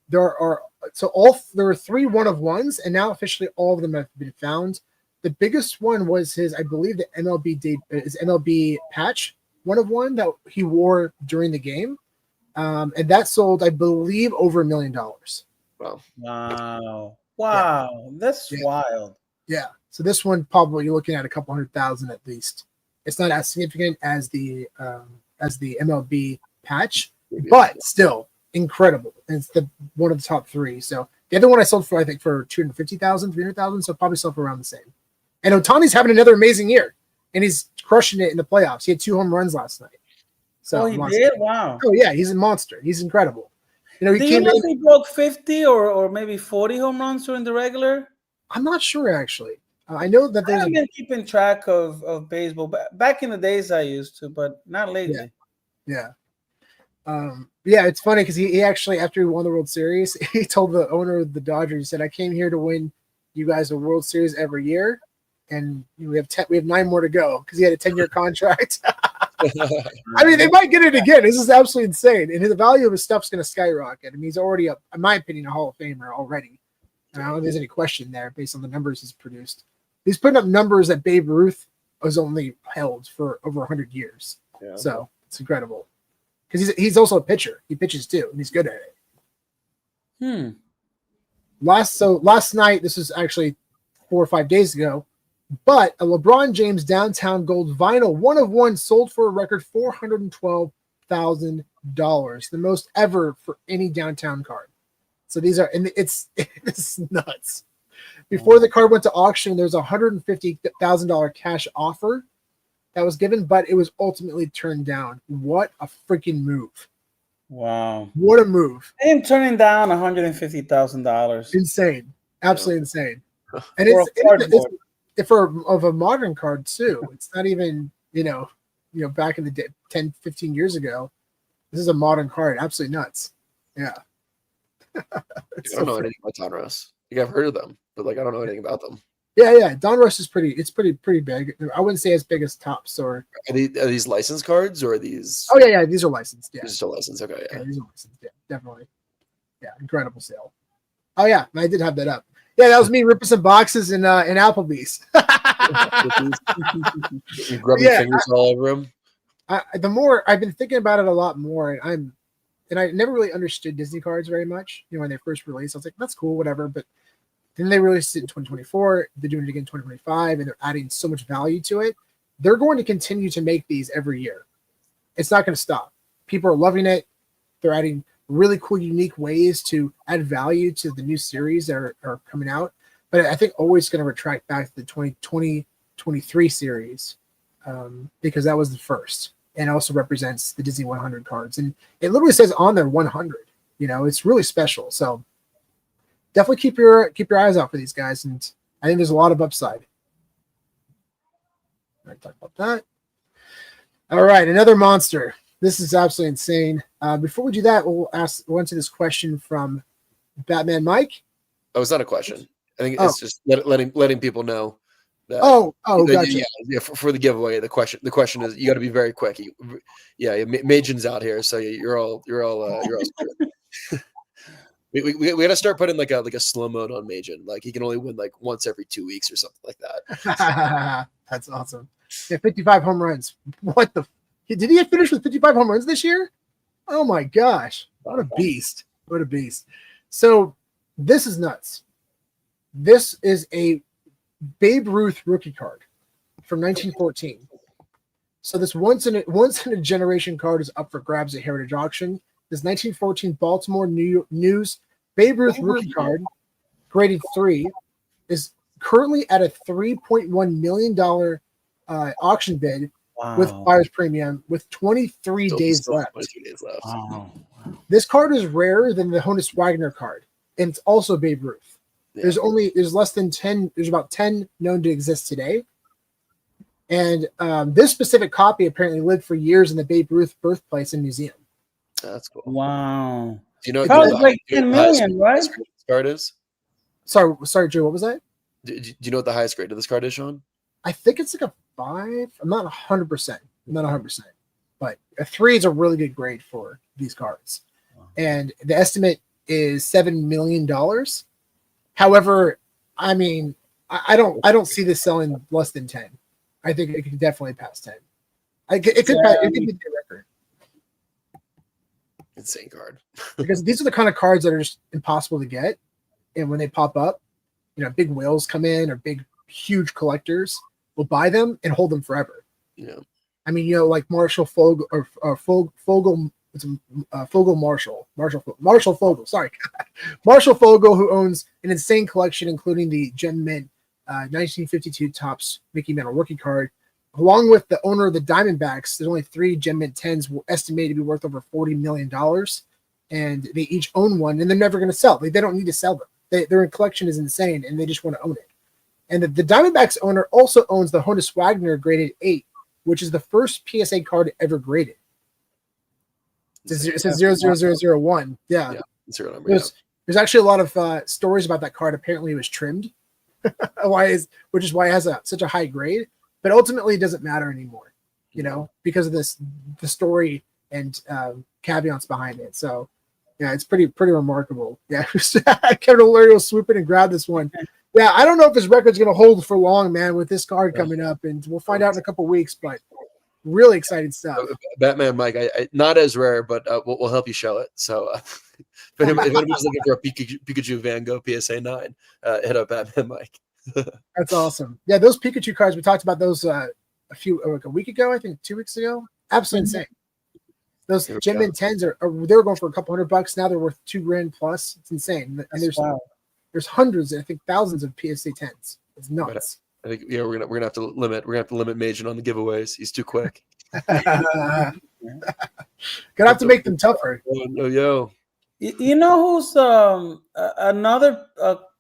There were 3 1-of-1s, and now officially all of them have been found. The biggest one was his, I believe, the MLB patch 1-of-1 that he wore during the game, and that sold, I believe, over $1 million. Wow, that's wild. Yeah. So this one probably you're looking at a couple 100,000 at least. It's not as significant as the MLB patch, but still incredible. And it's one of the top 3. So the other one I sold for, I think, for 250,000, 300,000. So probably sold for around the same. And Ohtani's having another amazing year, and he's crushing it in the playoffs. He had 2 home runs last night. So he did. Wow. Oh yeah, he's a monster. He's incredible. You know, he broke 50 or maybe 40 home runs during the regular? I'm not sure, actually. I know that there's. I've been keeping track of baseball. Back in the days, I used to, but not lately. Yeah. It's funny because he actually, after he won the World Series, he told the owner of the Dodgers, he said, "I came here to win you guys a World Series every year, and we have 9 more to go," because he had a 10-year contract. I mean, they might get it again. This is absolutely insane. And the value of his stuff's going to skyrocket. I mean, he's already, in my opinion, a Hall of Famer already. And I don't think there's any question there based on the numbers he's produced. He's putting up numbers that Babe Ruth was only held for over 100 years. Yeah. So it's incredible. Because he's also a pitcher. He pitches too, and he's good at it. Last night, this was actually 4 or 5 days ago, but a LeBron James Downtown Gold Vinyl 1-of-1 sold for a record $412,000, the most ever for any downtown card. So these are, and it's nuts. Before the card went to auction, there's a $150,000 cash offer that was given, but it was ultimately turned down. What a freaking move! Wow, what a move! I am turning down $150,000. Insane, absolutely insane. And it's for a modern card too. It's not even back in the day, 10, 15 years ago. This is a modern card. Absolutely nuts. Yeah. I don't know anything about Donruss. I've heard of them, but I don't know anything about them. Yeah. Donruss is pretty big. I wouldn't say as big as Topps or. Are these licensed cards or are these? Oh yeah, these are licensed. Yeah, these are still licensed. Okay, yeah, these are licensed. Yeah, definitely. Yeah, incredible sale. Oh yeah, I did have that up. Yeah, that was me ripping some boxes in Applebee's. You grubbing fingers all over them. The more I've been thinking about it a lot more, and I never really understood Disney cards very much. When they first released, I was like, that's cool, whatever. But then they released it in 2024. They're doing it again in 2025, and they're adding so much value to it. They're going to continue to make these every year. It's not going to stop. People are loving it. They're adding really cool, unique ways to add value to the new series that are coming out. But I think always going to retract back to the 2023 series because that was the first. And also represents the Disney 100 cards. And it literally says on there 100. It's really special. So definitely keep your eyes out for these guys. And I think there's a lot of upside. All right, talk about that. All right, another monster. This is absolutely insane. Before we do that, we'll answer this question from Batman Mike. Oh, it's not a question. I think it's just letting people know. That, gotcha. Yeah, for the giveaway, the question is you got to be very quick. Majin's out here, so you're all screwed. we got to start putting like a slow mode on Majin. Like he can only win like once every 2 weeks or something like that. That's awesome. Yeah, 55 home runs. What the? Did he finish with 55 home runs this year? Oh my gosh! What a beast! What a beast! So this is nuts. This is a Babe Ruth rookie card from 1914. So this once in a generation card is up for grabs at Heritage Auction. This 1914 Baltimore News Babe Ruth rookie card, graded 3, is currently at a $3.1 million auction bid with buyer's premium with 23 days left. 23 days left. Wow. This card is rarer than the Honus Wagner card, and it's also Babe Ruth. Yeah. There's less than 10. There's about 10 known to exist today. And this specific copy apparently lived for years in the Babe Ruth birthplace and museum. That's cool. Wow. Do you know? Probably like 10 million, right? This card is. Sorry, Joe. What was that? Do you know what the highest grade of this card is, Sean? I think it's like a 5. I'm not 100%. But a 3 is a really good grade for these cards. Wow. And the estimate is $7 million. However, I mean, I don't see this selling less than 10. I think it could definitely pass 10. It could be the record. Insane card. Because these are the kind of cards that are just impossible to get. And when they pop up, big whales come in, or big, huge collectors will buy them and hold them forever. Yeah. I mean, like Marshall Fogel or Fogel Marshall Fogel. Sorry, Marshall Fogel, who owns an insane collection, including the Gem Mint 1952 Topps Mickey Mantle rookie card. Along with the owner of the Diamondbacks, there's only 3 Gem Mint 10s estimated to be worth over $40 million, and they each own one, and they're never going to sell. They don't need to sell them. Their collection is insane, and they just want to own it. And the Diamondbacks owner also owns the Honus Wagner graded 8, which is the first PSA card ever graded. It says 00001. Yeah. There's actually a lot of stories about that card. Apparently, it was trimmed, which is why it has such a high grade. But ultimately, it doesn't matter anymore, because of the story and caveats behind it. So, yeah, it's pretty remarkable. Yeah, Kevin O'Leary will swoop in and grab this one. Yeah, I don't know if his record's going to hold for long, man, with this card coming up, and we'll find out in a couple weeks. But really exciting stuff. Batman Mike, I not as rare, but we'll help you show it. So if anybody's looking for a Pikachu Van Gogh PSA 9, hit up Batman Mike. That's awesome. Yeah, those Pikachu cards, we talked about those a week ago, I think 2 weeks ago. Absolutely insane. Those Gem Mint 10s they were going for a couple $100. Now they're worth $2,000 plus. It's insane. And there's hundreds, I think thousands of PSA 10s. It's nuts. I think we're gonna have to limit Majin on the giveaways. He's too quick. Gonna have to make them tougher. Yo. You know who's another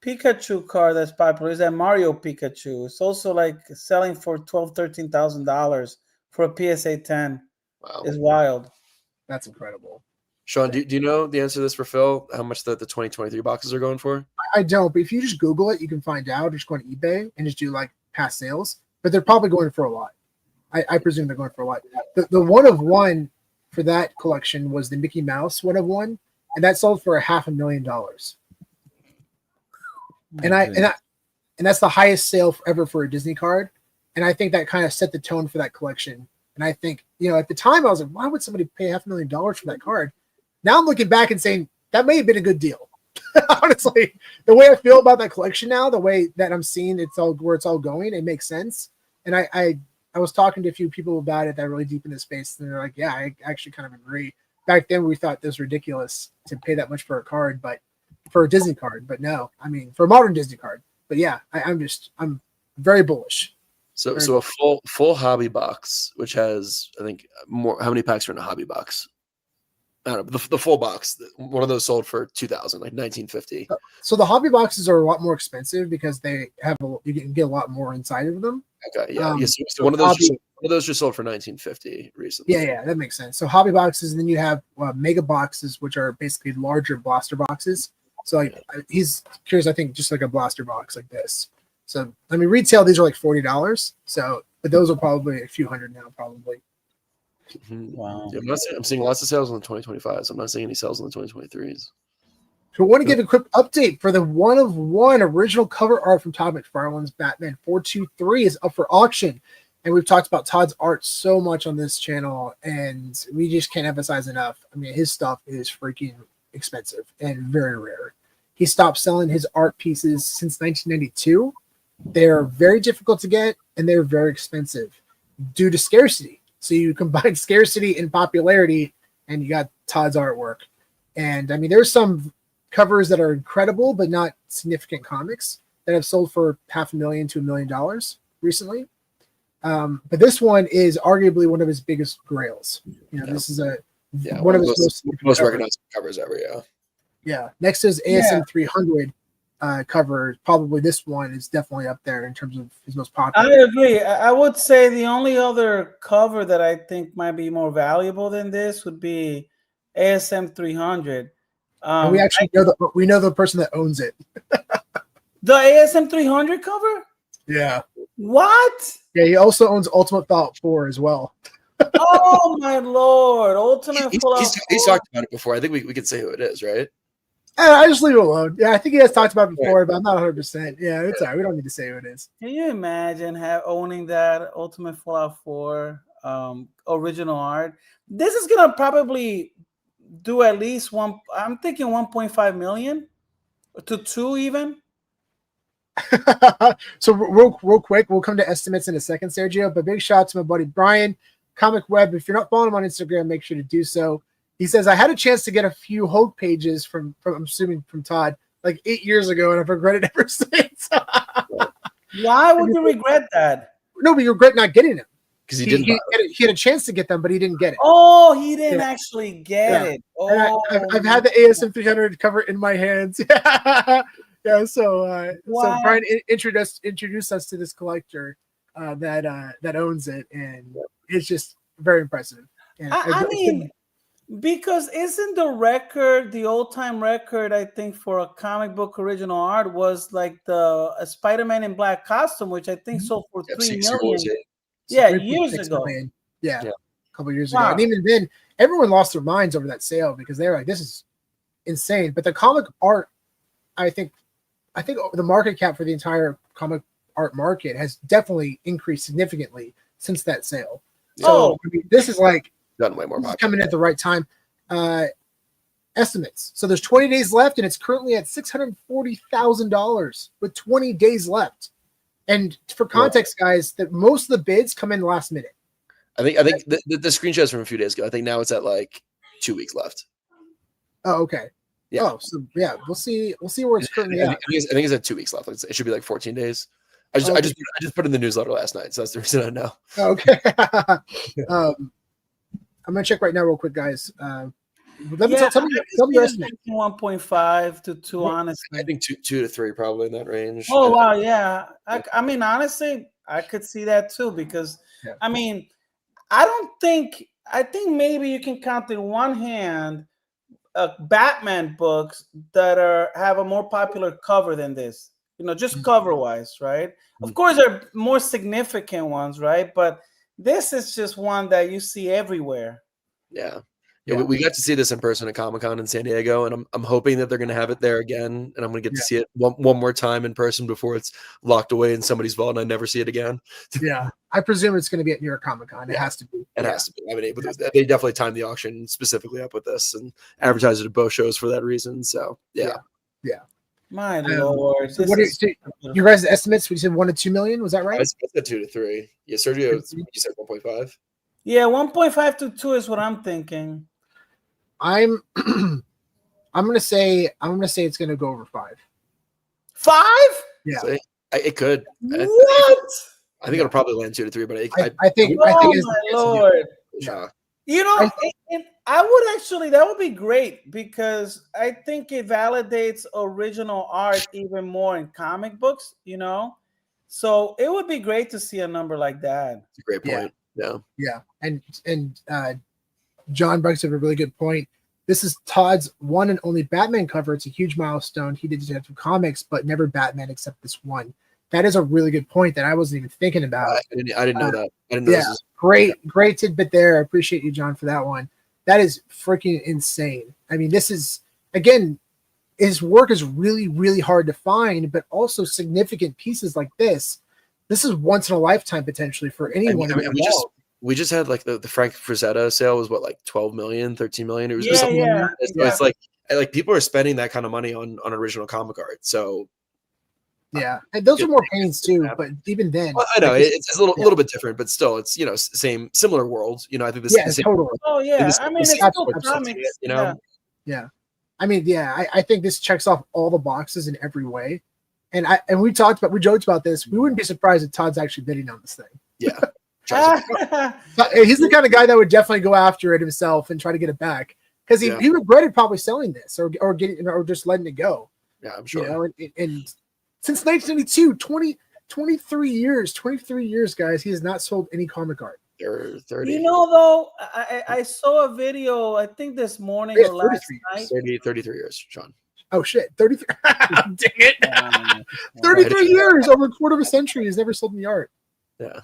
Pikachu card that's popular is that Mario Pikachu. It's also like selling for $12,000-$13,000 for a PSA 10. Wow, it's wild. That's incredible. Sean, do you know the answer to this for Phil? How much the 2023 boxes are going for? I don't, but if you just Google it, you can find out. Just go on eBay and just do like past sales. But they're probably going for a lot. I presume they're going for a lot. The one of one for that collection was the Mickey Mouse one of one, and that sold for $500,000. And that's the highest sale ever for a Disney card. And I think that kind of set the tone for that collection. And I think, at the time I was like, why would somebody pay $500,000 for that card? Now I'm looking back and saying that may have been a good deal. Honestly, the way I feel about that collection now, the way that I'm seeing where it's all going, it makes sense. And I was talking to a few people about it that are really deep in the space, and they're like, yeah, I actually kind of agree. Back then we thought this was ridiculous to pay that much for a card, but for a Disney card, but no, I mean for a modern Disney card. But yeah, I'm very bullish. So a full hobby box, which has, I think, more. How many packs are in a hobby box? I don't know. The full box, one of those sold for $2,000, like $1,950. So the hobby boxes are a lot more expensive because they have you can get a lot more inside of them. Okay, yeah. So one of those just sold for $1,950 recently. Yeah, that makes sense. So hobby boxes, and then you have mega boxes, which are basically larger blaster boxes. So he's curious, I think, just like a blaster box like this. So I mean, retail these are like $40. So, but those are probably a few hundred now, probably. Wow. Yeah, I'm seeing lots of sales on the 2025s. I'm not seeing any sales on the 2023s. So I want to give a quick update for the one of one original cover art from Todd McFarlane's Batman 423 is up for auction. And we've talked about Todd's art so much on this channel, and we just can't emphasize enough. I mean, his stuff is freaking expensive and very rare. He stopped selling his art pieces since 1992. They're very difficult to get, and they're very expensive due to scarcity. So you combine scarcity and popularity, and you got Todd's artwork. And I mean, there's some covers that are incredible, but not significant comics that have sold for $500,000 to $1 million recently. But this one is arguably one of his biggest grails. This is one of his most recognized covers ever. Yeah. Next is ASM 300. cover, probably this one is definitely up there in terms of his most popular. I agree. I would say the only other cover that I think might be more valuable than this would be ASM 300. And we actually know the person that owns it. The ASM 300 cover? Yeah. What? Yeah, he also owns Ultimate Fallout 4 as well. Oh my lord! Ultimate Fallout. He's talked about it before. I think we could say who it is, right? I just leave it alone. Yeah, I think he has talked about it before, but I'm not 100%. Yeah, it's all right. We don't need to say who it is. Can you imagine owning that Ultimate Fallout 4 original art? This is gonna probably do at least one. I'm thinking 1.5 million to 2 even. So real quick, we'll come to estimates in a second, Sergio. But big shout out to my buddy Brian, Comic Web. If you're not following him on Instagram, make sure to do so. He says, I had a chance to get a few Hulk pages from I'm assuming from Todd like 8 years ago, and I've regretted it ever since. Why would you regret that? No, but you regret not getting them. Because he had a chance to get them, but he didn't get it. Oh, he didn't actually get it. Oh, I've had the ASM 300 cover in my hands. Yeah, so Brian introduced us to this collector that owns it, and it's just very impressive. And I mean, because isn't the old-time record, I think, for a comic book original art was like the Spider-Man in black costume, which I think sold for $3 million. Yeah, years ago. Yeah, a couple years ago. And even then, everyone lost their minds over that sale because they were like, this is insane. But the comic art, I think the market cap for the entire comic art market has definitely increased significantly since that sale. So I mean, this is like coming at the right time. Estimates. So there's 20 days left, and it's currently at $640,000 with 20 days left. And for context, guys, that most of the bids come in last minute. I think the screenshots from a few days ago. I think now it's at like 2 weeks left. Oh, okay. Yeah. Oh, so yeah, we'll see where it's currently at. I think it's at 2 weeks left. It should be like 14 days. I just put in the newsletter last night, so that's the reason I know. Okay. I'm gonna check right now, real quick, guys. Tell me your estimate. 1.5 to 2, honestly. I think 2 to 3, probably in that range. Oh wow, yeah. I mean, honestly, I could see that too because I mean, I think maybe you can count in one hand Batman books that have a more popular cover than this. Just cover wise, right? Of course, there are more significant ones, right? But this is just one that you see everywhere. Yeah. We got to see this in person at Comic-Con in San Diego, and I'm hoping that they're going to have it there again, and I'm going to get to see it one more time in person before it's locked away in somebody's vault and I never see it again. Yeah, I presume it's going to be at New York Comic-Con. It has to be. It has to be. I mean, they definitely timed the auction specifically up with this and advertised it at both shows for that reason. So yeah. My lord, so what your guys' estimates? We said 1 to 2 million. Was that right? I said 2 to 3. Yeah, Sergio, you said 1.5. Yeah, 1.5 to 2 is what I'm thinking. I'm gonna say it's gonna go over 5. 5? Yeah, it could. What? I think it'll probably land 2 to 3, but I think. Oh my lord! Yeah. I would actually. That would be great because I think it validates original art even more in comic books. So it would be great to see a number like that. It's a great point. Yeah. And John Brinks have a really good point. This is Todd's one and only Batman cover. It's a huge milestone. He did Detective Comics, but never Batman except this one. That is a really good point that I wasn't even thinking about. I didn't know that. I didn't know this. Great tidbit there. I appreciate you, John, for that one. That is freaking insane. I mean, this is, again, his work is really, really hard to find, but also significant pieces like this. This is once in a lifetime potentially for anyone. We just had like the Frank Frazetta sale was what, like 12 million, 13 million. It was It's like people are spending that kind of money on original comic art. So yeah, and those are more pains too. But even then, well, I know it's a little bit different, but still, it's similar world. I think this is the same totally. World. Oh yeah, I mean, it's still comics. Yeah. I mean, I think this checks off all the boxes in every way. And we joked about this. We wouldn't be surprised if Todd's actually bidding on this thing. Yeah. He's the kind of guy that would definitely go after it himself and try to get it back because he regretted probably selling this or getting or just letting it go. Yeah, I'm sure. You know, and since 1992, 23 years, guys, he has not sold any comic art. They're 30. You know, though, I saw a video, I think this morning or last night. 33 years, Sean. Oh, shit. 33. Dang it. 33 years, over a quarter of a century. He's never sold any art. Yeah.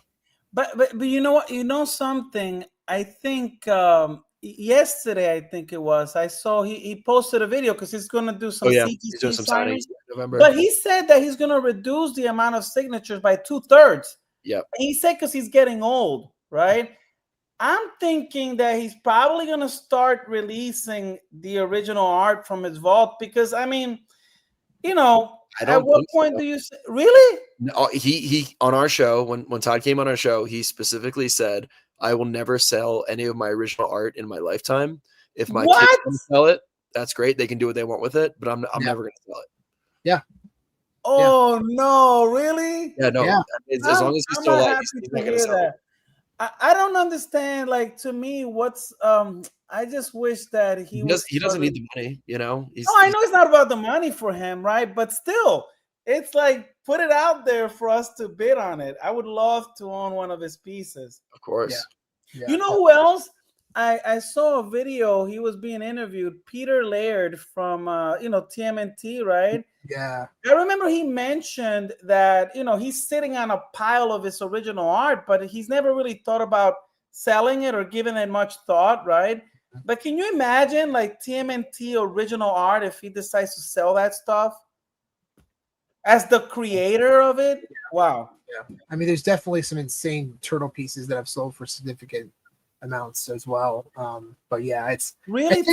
But you know what? You know something? I think yesterday, I think it was, I saw he posted a video because he's going to do some CGC he's doing some signings in November. But he said that he's going to reduce the amount of signatures by 2/3. Yep. And he said because he's getting old, right? I'm thinking that he's probably going to start releasing the original art from his vault because, I mean, you know, at what point do you say, really? No, he on our show, when Todd came on our show, he specifically said, I will never sell any of my original art in my lifetime. If my kids can sell it, that's great. They can do what they want with it, but I'm never going to sell it. Yeah. Oh, no, really? Yeah, no. Yeah. As long as he's still alive, he's not going to sell it. I don't understand. Like, to me, I just wish that he doesn't need the money, you know. I know it's not about the money for him, right? But still, it's like, put it out there for us to bid on it. I would love to own one of his pieces. Of course. Yeah. You know who else? I saw a video. He was being interviewed. Peter Laird from TMNT, right? Yeah. I remember he mentioned that he's sitting on a pile of his original art, but he's never really thought about selling it or giving it much thought, right? But can you imagine like TMNT original art if he decides to sell that stuff as the creator of it? Wow. Yeah. I mean, there's definitely some insane turtle pieces that have sold for significant amounts as well. But yeah, it's really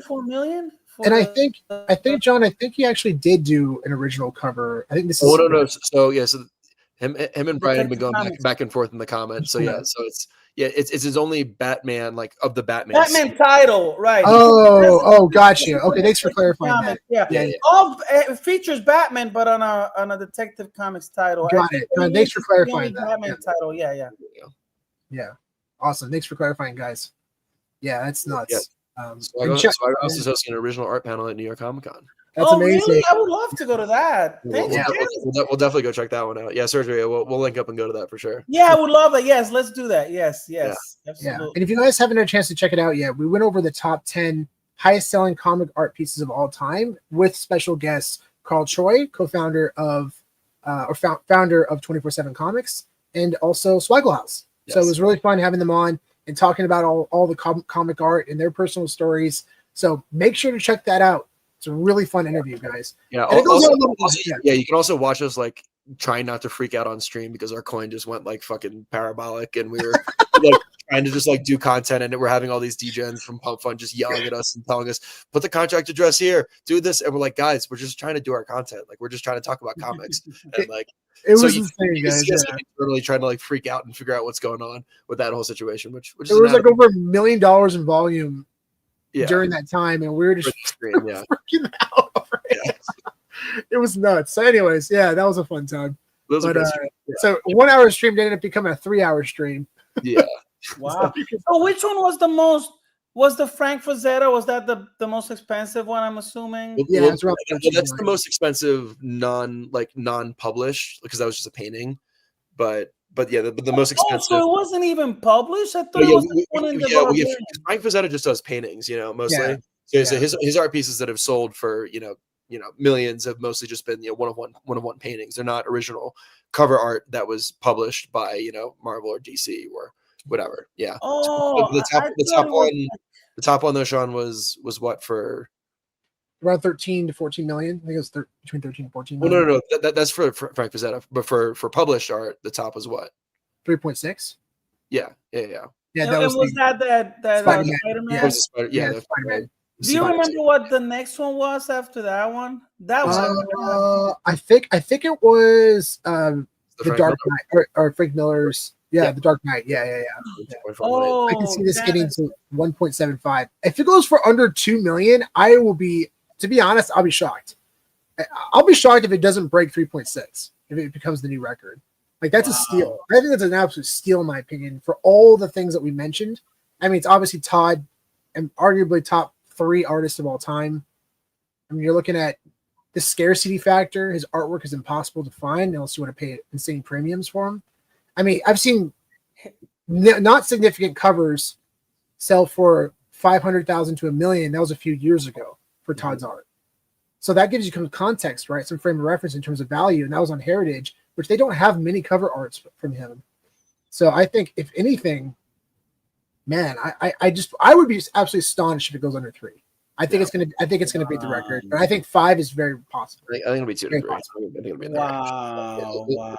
4 million. And I think John, I think he actually did do an original cover. I think this is. Oh no. So him and Brian have been going back and forth in the comments. So it's his only Batman, like of the Batman title, right? Oh, gotcha. Okay, thanks for clarifying that. Yeah. All features Batman, but on a Detective Comics title. Got it. Thanks for clarifying that. Batman title, yeah. Awesome. Thanks for clarifying, guys. Yeah, that's nuts. Yeah. So I was hosting an original art panel at New York Comic Con. That's amazing. Really? I would love to go to that. We'll definitely go check that one out. Yeah, Sergio, we'll link up and go to that for sure. Yeah, I would love that. Yes, let's do that. Yes, absolutely. Yeah. And if you guys haven't had a chance to check it out yet, we went over the top 10 highest selling comic art pieces of all time with special guests Carl Choi, co-founder of founder of 24/7 Comics, and also Swaggle House. Yes. So it was really fun having them on and talking about all the comic art and their personal stories. So make sure to check that out. It's a really fun interview, guys. Yeah. You can also watch us like trying not to freak out on stream because our coin just went like fucking parabolic, and we were like trying to just like do content, and we're having all these DJs from Pump Fun just yelling at us and telling us, put the contract address here, do this, and we're like, guys, we're just trying to do our content. Like we're just trying to talk about comics, and like it was insane, guys. Really trying to like freak out and figure out what's going on with that whole situation, which it was like over $1 million in volume. During that time, and we were just freaking out over it. It was nuts. So, anyways, that was a fun time. So 1 hour stream ended up becoming a 3-hour stream. Yeah. Wow. So which one was the most? Was the Frank Frazetta? Was that the most expensive one? I'm assuming. That's the most expensive non-published because that was just a painting, but the most expensive. So it wasn't even published. I thought it was one in the Frank Frazetta just does paintings, mostly. So his art pieces that have sold for millions have mostly just been one of one paintings. They're not original cover art that was published by Marvel or DC or whatever. Yeah. Oh, the top one though, Sean, was what for? Around 13 to 14 million. I think it was between 13 and 14 million. Well, no. That's for Frank Frazetta. But for published art, the top was what? 3.6. Yeah, that was that Spider-Man. Spider-Man. Do you remember what the next one was after that one? That was I think it was the Dark Knight or Frank Miller's. The Dark Knight. Yeah. Oh, I can see this getting to 1.75. If it goes for under 2 million, I will be. To be honest, I'll be shocked. I'll be shocked if it doesn't break 3.6. If it becomes the new record, like that's a steal. I think that's an absolute steal in my opinion for all the things that we mentioned. I mean, it's obviously Todd and arguably top 3 artists of all time. I mean, you're looking at the scarcity factor. His artwork is impossible to find unless you want to pay insane premiums for him. I mean, I've seen not significant covers sell for 500,000 to $1 million. That was a few years ago for Todd's art. So that gives you some context, right? Some frame of reference in terms of value. And that was on Heritage, which they don't have many cover arts from him. So I think if anything, man, I would be absolutely astonished if it goes under 3. I think it's gonna beat the record, but I think 5 is very possible. I think it'll be 2 to 3. I think it'll be in there. Wow. We'll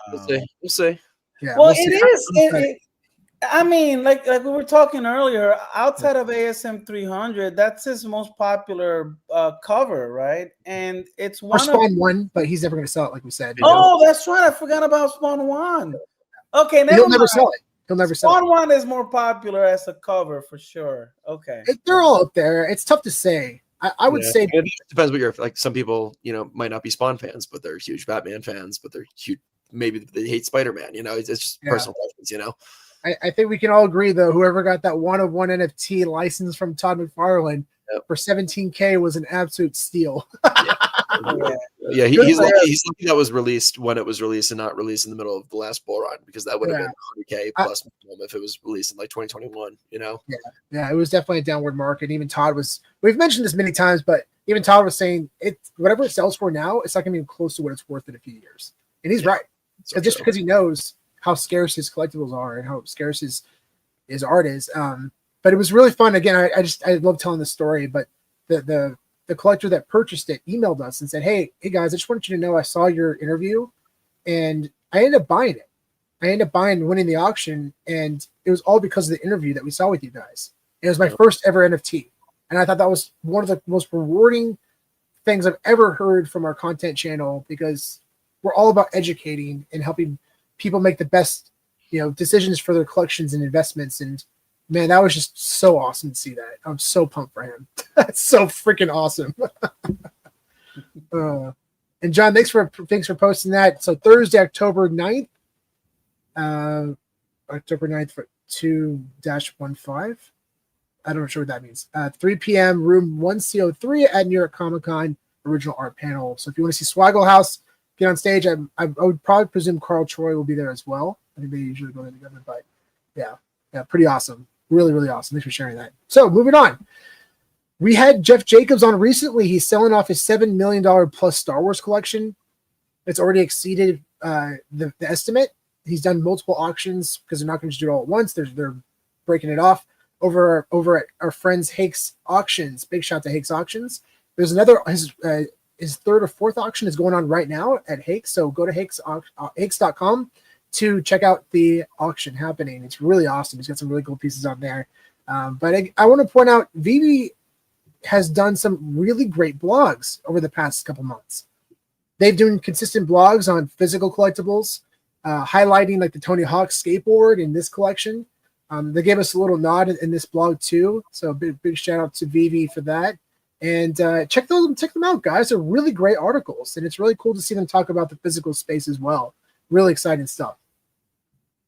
see. Yeah, Well, we'll see. I mean, like we were talking earlier, outside of ASM 300, that's his most popular cover, right? And it's one Spawn 1, but he's never going to sell it, like we said. Oh, that's right. I forgot about Spawn 1. Okay, he'll never sell it. He'll never sell it. Spawn 1 is more popular as a cover for sure. Okay, they're all up there. It's tough to say. I would say it depends what you're like. Some people, might not be Spawn fans, but they're huge Batman fans. But they're huge. Maybe they hate Spider-Man. It's just personal preference. I think we can all agree, though, whoever got that 1-of-1 NFT license from Todd McFarlane for $17K was an absolute steal. He's lucky that was released when it was released and not released in the middle of the last bull run, because that would have been 100K plus if it was released in like 2021. Yeah, it was definitely a downward market. Even Todd we've mentioned this many times, but even Todd was saying whatever it sells for now, it's not going to be close to what it's worth in a few years. And he's right. So just because he knows how scarce his collectibles are and how scarce his art is. But it was really fun. Again, I love telling this story, but the collector that purchased it emailed us and said, hey guys, I just wanted you to know I saw your interview and I ended up buying it. I ended up winning the auction, and it was all because of the interview that we saw with you guys. It was my first ever NFT. And I thought that was one of the most rewarding things I've ever heard from our content channel, because we're all about educating and helping people make the best, decisions for their collections and investments. And man, that was just so awesome to see that. I'm so pumped for him. That's so freaking awesome. And John, thanks for posting that. So Thursday, October 9th, for 2-15. I don't know what that means. 3 p.m. room 1C03 at New York Comic Con, original art panel. So if you want to see Swaggle House get on stage, I would probably presume Carl Troy will be there as well. I think they usually go there together, but yeah, pretty awesome. Really, really awesome. Thanks for sharing that. So moving on. We had Jeff Jacobs on recently. He's selling off his $7 million plus Star Wars collection. It's already exceeded the estimate. He's done multiple auctions because they're not going to do it all at once. They're breaking it off over at our friends Hakes Auctions. Big shout to Hakes Auctions. There's another, his third or fourth auction is going on right now at Hakes. So go to Hakes.com to check out the auction happening. It's really awesome. He's got some really cool pieces on there. But I want to point out, VeVe has done some really great blogs over the past couple months. They've done consistent blogs on physical collectibles, highlighting like the Tony Hawk skateboard in this collection. They gave us a little nod in this blog too. So big shout out to VeVe for that. And check them out, guys. They're really great articles, and it's really cool to see them talk about the physical space as well. Really exciting stuff.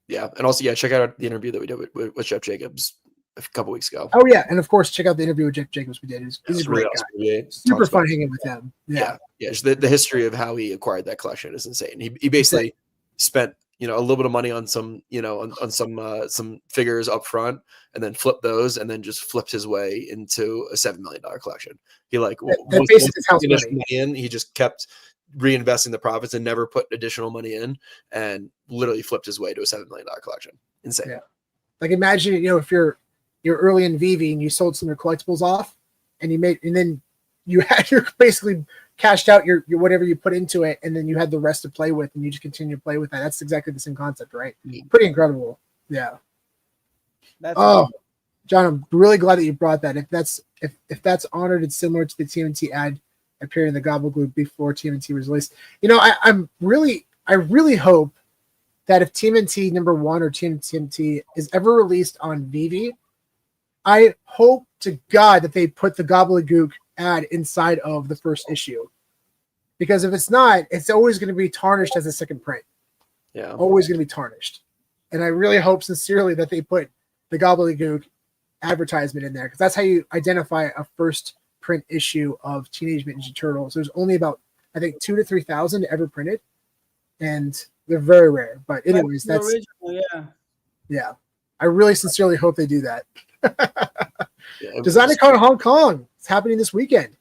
Yeah, and also check out the interview that we did with Jeff Jacobs a couple weeks ago. Oh yeah, and of course check out the interview with Jeff Jacobs we did. He's a great guy. Super fun hanging with him. Yeah. Just the history of how he acquired that collection is insane. He basically spent a little bit of money on some on some figures up front, and then flipped those, and then just flipped his way into a $7 million collection. He he just kept reinvesting the profits and never put additional money in, and literally flipped his way to a $7 million collection. Insane. Yeah. Like imagine, if you're early in VeVe and you sold some of your collectibles off, and then you basically cashed out your whatever you put into it, and then you had the rest to play with, and you just continue to play with that. That's exactly the same concept, right? Pretty incredible. Yeah. John, I'm really glad that you brought that. If that's honored and similar to the TMNT ad appearing in the Gobblegloop before TMNT was released, I really hope that if TMNT number 1 or TMNT is ever released on VeVe, I hope to God that they put the Gobbledygook ad inside of the first issue, because if it's not, it's always going to be tarnished as a second print. Yeah, always going to be tarnished. And I really hope sincerely that they put the Gobbledygook advertisement in there, because that's how you identify a first print issue of Teenage Mutant Ninja Turtles. There's only about I think 2,000 to 3,000 ever printed, and they're very rare. But anyways, the that's original, yeah. I really sincerely hope they do that. Yeah, DesignerCon Hong Kong. It's happening this weekend.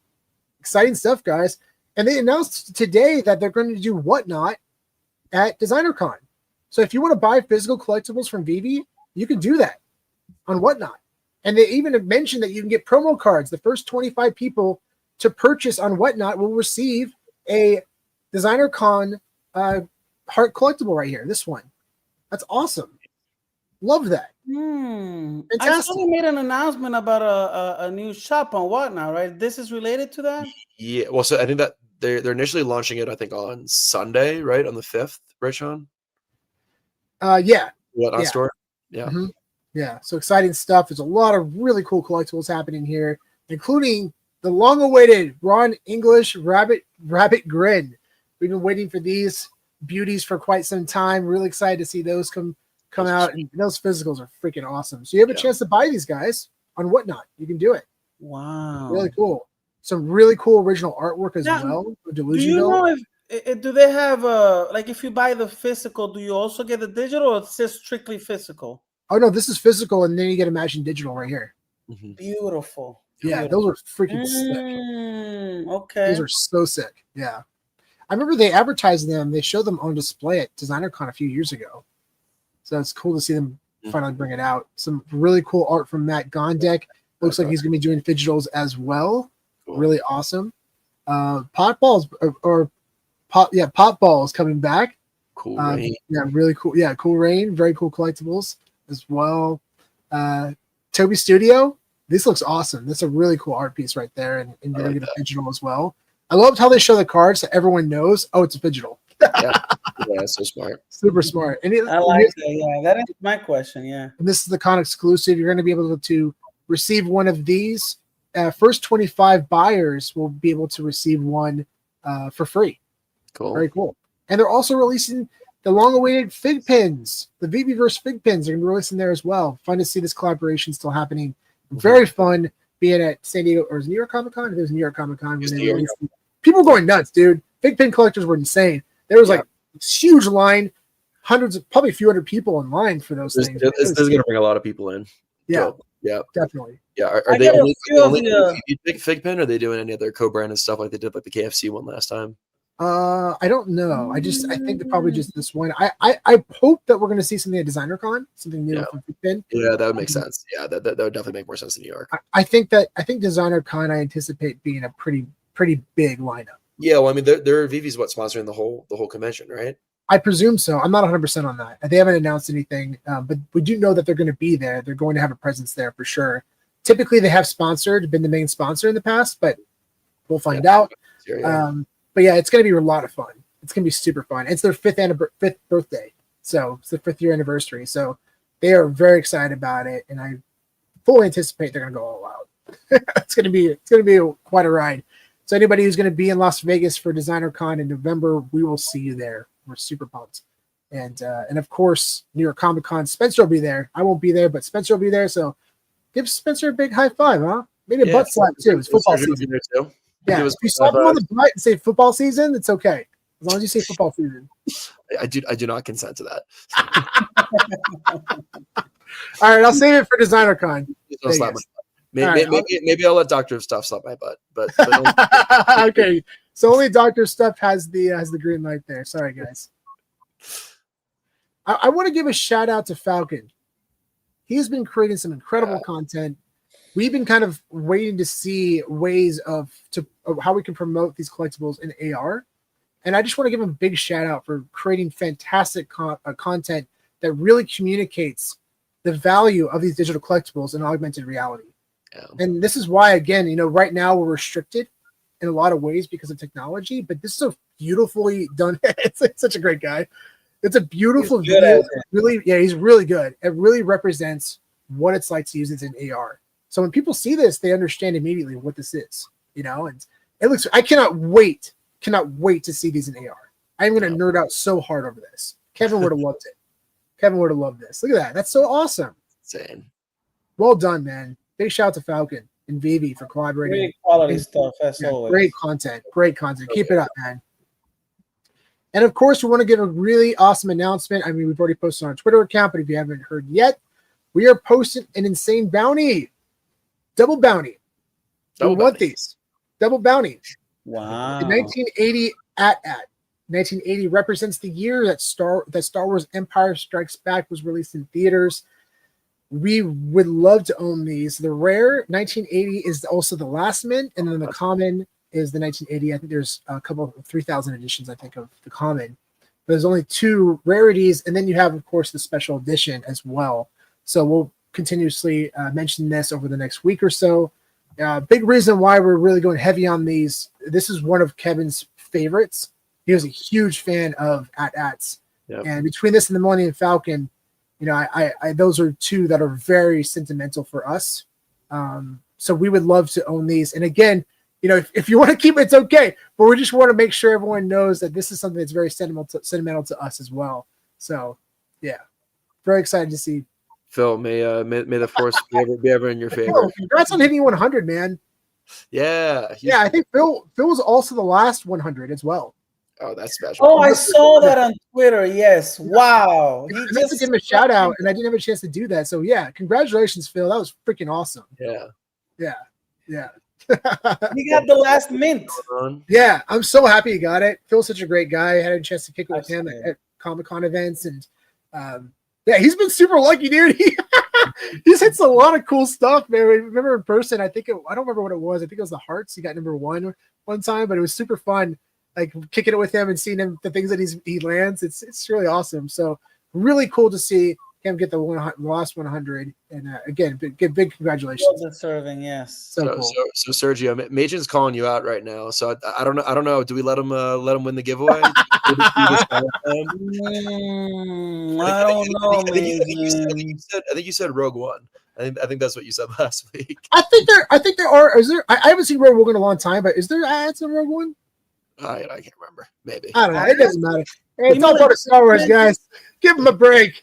Exciting stuff, guys. And they announced today that they're going to do Whatnot at DesignerCon. So if you want to buy physical collectibles from VeVe, you can do that on Whatnot. And they even have mentioned that you can get promo cards. The first 25 people to purchase on Whatnot will receive a DesignerCon heart collectible right here. This one. That's awesome. Love that. I saw they made an announcement about a new shop on Whatnot, right? This is related to that? Yeah. Well, so I think that they're initially launching it, I think, on Sunday, right? On the 5th, right, Sean? Yeah. Whatnot store? Yeah. Mm-hmm. Yeah. So exciting stuff. There's a lot of really cool collectibles happening here, including the long-awaited Ron English Rabbit Grin. We've been waiting for these beauties for quite some time. Really excited to see those come out, and those physicals are freaking awesome. So you have a chance to buy these guys on Whatnot. You can do it. Wow. Really cool. Some really cool original artwork as well. Do you know if do they have like if you buy the physical, do you also get the digital, or it's just strictly physical? Oh no, this is physical, and then you get Imagine Digital right here. Mm-hmm. Beautiful. Yeah, those are freaking sick. Okay. Those are so sick. Yeah. I remember they advertised them. They showed them on display at DesignerCon a few years ago. So it's cool to see them finally bring it out. Some really cool art from Matt Gondek. Looks like he's going to be doing digitals as well. Cool. Really awesome. Potballs Potball is coming back. Cool Rain. Yeah, really cool. Yeah, Cool Rain. Very cool collectibles as well. Toby Studio. This looks awesome. That's a really cool art piece right there, and you're going to get a digital as well. I loved how they show the cards so everyone knows, oh, it's a digital. Yeah, so smart. Super smart. And I like that. Yeah, that is my question. Yeah. And this is the con exclusive. You're going to be able to receive one of these. First 25 buyers will be able to receive one for free. Cool. Very cool. And they're also releasing the long-awaited Fig Pins. The VeVe Fig Pins are going to be releasing there as well. Fun to see this collaboration still happening. Very fun being at San Diego, or is it New York Comic Con? It was New York Comic Con. People were going nuts, dude. Fig Pin collectors were insane. There was like a huge line, probably a few hundred people in line for those things. This is going to bring a lot of people in. Yeah. So, yeah. Definitely. Yeah. Are they only doing Fig Pin, or are they doing any other co-branded stuff like they did like the KFC one last time? I don't know. I think they're probably just this one. I hope that we're going to see something at DesignerCon, something new from Fig Pin. Yeah, that would make sense. Yeah, that would definitely make more sense in New York. I think DesignerCon, I anticipate being a pretty big lineup. Yeah, well, I mean, they're VeVe's sponsoring the whole convention, right? I presume so. I'm not 100% on that. They haven't announced anything, but we do know that they're going to be there. They're going to have a presence there for sure. Typically, they have been the main sponsor in the past, but we'll find out. But yeah, it's going to be a lot of fun. It's going to be super fun. It's their fifth birthday, so it's the 5th year anniversary. So they are very excited about it, and I fully anticipate they're going to go all out. It's going to be quite a ride. So anybody who's going to be in Las Vegas for DesignerCon in November, we will see you there. We're super pumped. And of course, New York Comic Con, Spencer will be there. I won't be there, but Spencer will be there. So give Spencer a big high five, huh? Maybe a butt slap too. It's football season. Yeah, if you slap him on the butt and say football season, it's okay. As long as you say football season. I do not consent to that. All right, I'll save it for DesignerCon. Maybe I'll let Doctor of Stuff slap my butt, but okay. So only Doctor of Stuff has the green light there. Sorry, guys. I want to give a shout out to Falcon. He's been creating some incredible content. We've been kind of waiting to see ways of how we can promote these collectibles in AR, and I just want to give him a big shout out for creating fantastic content that really communicates the value of these digital collectibles in augmented reality. And this is why, again, right now we're restricted in a lot of ways because of technology, but this is so beautifully done. It's such a great guy. It's a beautiful video. Really, he's really good. It really represents what it's like to use it in AR. So when people see this, they understand immediately what this is, and it looks, I cannot wait to see these in AR. I'm going to nerd out so hard over this. Kevin would have loved it. Kevin would have loved this. Look at that. That's so awesome. Insane. Well done, man. Big shout out to Falcon. and VeVe for collaborating. Great quality stuff, as always. Great content. Keep it up, man. And of course, we want to give a really awesome announcement. I mean, we've already posted on our Twitter account, but if you haven't heard yet, we are posting an insane bounty. Double bounty. We want these. Double bounty. Wow. The 1980 at 1980 represents the year that Star Wars Empire Strikes Back was released in theaters. We would love to own these. The rare 1980 is also the last mint, and then the common is the 1980. I think there's a couple of 3,000 editions, I think, of the common. But there's only 2 rarities, and then you have, of course, the special edition as well. So we'll continuously mention this over the next week or so. Big reason why we're really going heavy on these. This is one of Kevin's favorites. He was a huge fan of AT-ATs. Yep. And between this and the Millennium Falcon, you know, I those are 2 that are very sentimental for us. So we would love to own these. And again, you know, if you want to keep it, it's okay. But we just want to make sure everyone knows that this is something that's very sentimental to us as well. So, yeah, very excited to see. Phil, may the force be ever in your favor. Congrats on hitting 100, man. Yeah. I think Phil was also the last 100 as well. Oh, that's special. Oh, I saw that on Twitter. Yes. Wow. I meant to give him a shout out, and I didn't have a chance to do that. So yeah, congratulations, Phil. That was freaking awesome. Yeah. He got the last mint. Yeah, I'm so happy he got it. Phil's such a great guy. I had a chance to kick it with him at Comic-Con events, and yeah, he's been super lucky, dude. He's hit a lot of cool stuff, man. I remember in person, I don't remember what it was. I think it was the Hearts. He got number 1 one time, but it was super fun. Like kicking it with him and seeing him, the things that he lands, it's really awesome. So really cool to see him get the last 100. And again, big congratulations. Well deserving, yes. So Sergio, Majin's calling you out right now. So I don't know. Do we let him win the giveaway? I don't know. I think you said Rogue One. I think that's what you said last week. I think there are. Is there? I haven't seen Rogue One in a long time, but is there ads in Rogue One? I can't remember. Maybe. I don't know. It doesn't matter. Hey, it's all part of Star Wars, guys. Give him a break.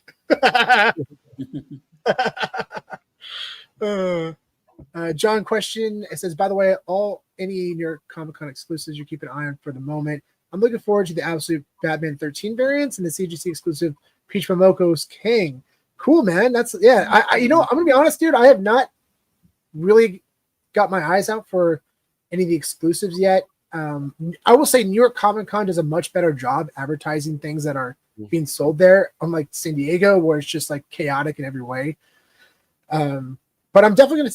John question. It says, by the way, any New York Comic-Con exclusives you keep an eye on for the moment. I'm looking forward to the absolute Batman 13 variants and the CGC exclusive Peach Momoko's King. Cool, man. I'm gonna be honest, dude. I have not really got my eyes out for any of the exclusives yet. I will say New York Comic Con does a much better job advertising things that are being sold there, unlike San Diego, where it's just like chaotic in every way. But I'm definitely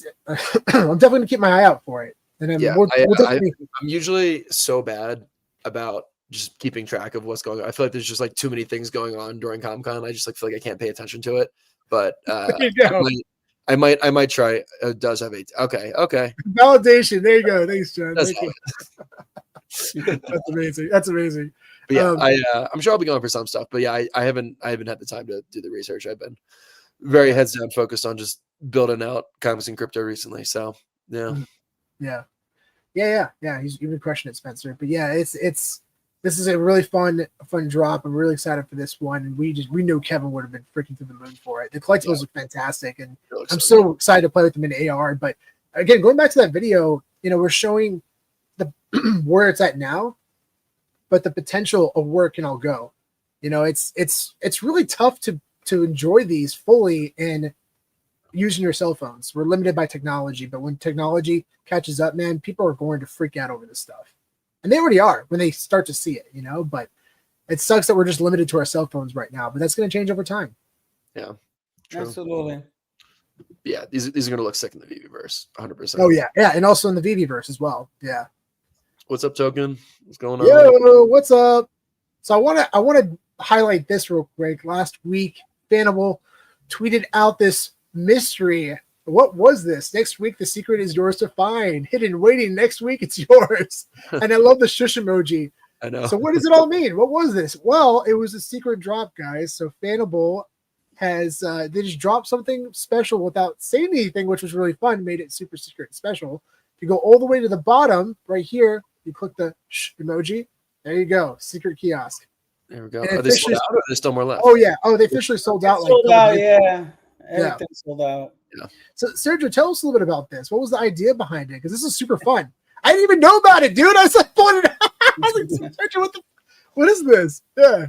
gonna keep my eye out for it. And then I'm usually so bad about just keeping track of what's going on. I feel like there's just like too many things going on during Comic Con. I just like feel like I can't pay attention to it. But I might try. It does have 8. Okay. Validation. There you go. Thanks, John. That's amazing. But yeah, I'm sure I'll be going for some stuff. But yeah, I haven't had the time to do the research. I've been very heads down focused on just building out comics and crypto recently. So yeah. You've been crushing it, Spencer. But yeah, this is a really fun drop. I'm really excited for this one, and we know Kevin would have been freaking through the moon for it. The collectibles are fantastic, and I'm so excited to play with them in AR. But again, going back to that video, we're showing the where it's at now, but the potential of where it can all go. It's really tough to enjoy these fully in using your cell phones. We're limited by technology, but when technology catches up, man, people are going to freak out over this stuff. And they already are when they start to see it, but it sucks that we're just limited to our cell phones right now, but that's going to change over time. Yeah. True. Absolutely. Yeah. These are going to look sick in the VeVe-verse, 100%. Oh yeah. Yeah. And also in the VeVe-verse as well. Yeah. What's up, Token? What's going on? Yo, what's up? So I want to highlight this real quick. Last week, Fanable tweeted out this mystery. What was this? Next week, the secret is yours to find. Hidden, waiting. Next week, it's yours. And I love the shush emoji. I know. So what does it all mean? What was this? Well, it was a secret drop, guys. So Fanable has they just dropped something special without saying anything, which was really fun. Made it super secret special. If you go all the way to the bottom, right here, you click the shh emoji. There you go. Secret kiosk. There we go. Are they sold out, or are there still more left? Oh yeah. Oh, they officially sold out. Sold out. Yeah. Everything sold out. Yeah. So Sergio, tell us a little bit about this. What was the idea behind it? Because this is super fun. I didn't even know about it, dude. I was like, Sergio, what is this? Yeah.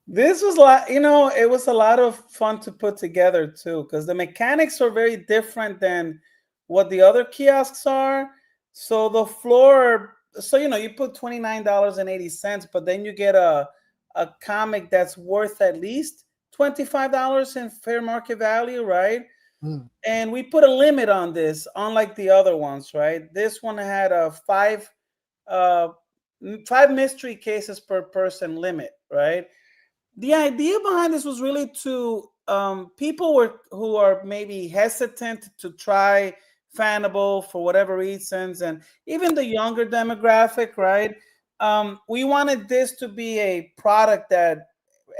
This was like, it was a lot of fun to put together too, because the mechanics are very different than what the other kiosks are. So the floor, you put $29.80, but then you get a comic that's worth at least $25 in fair market value, right? And we put a limit on this, unlike the other ones, right? This one had a five mystery cases per person limit, right? The idea behind this was really to people who are maybe hesitant to try Fanable for whatever reasons, and even the younger demographic, right? We wanted this to be a product that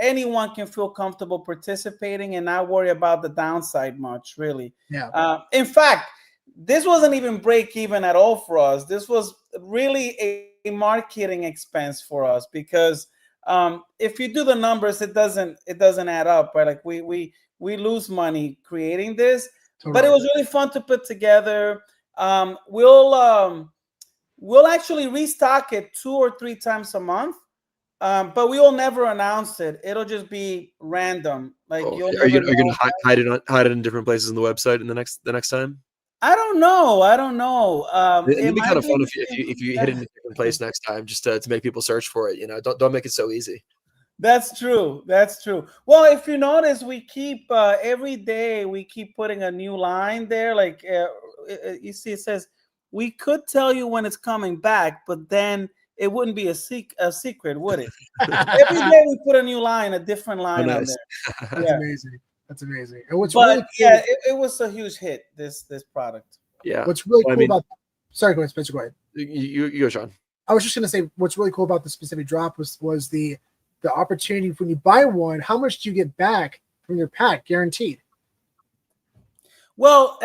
anyone can feel comfortable participating and not worry about the downside much, really. Yeah. In fact, this wasn't even break even at all for us. This was really a marketing expense for us, because if you do the numbers, it doesn't add up, right? Like we lose money creating this, but it was really fun to put together. We'll actually restock it 2 or 3 times a month, but we will never announce it. It'll just be random. Like, are you going to hide it in different places in the website in the next time? I don't know. It'd be kind of fun if you hit it in a different place next time, just to make people search for it. Don't make it so easy. That's true. Well, if you notice, we keep every day we keep putting a new line there. Like you see, it says we could tell you when it's coming back, but then it wouldn't be a secret, would it? Every day we put a new line, a different line on there. That's amazing. That's amazing. And really cool, it was a huge hit. This product. Yeah. What's really cool about? Sorry, go ahead, Spencer. Go ahead. You go, Sean. I was just going to say what's really cool about the specific drop was the opportunity when you buy one. How much do you get back from your pack, guaranteed? Well,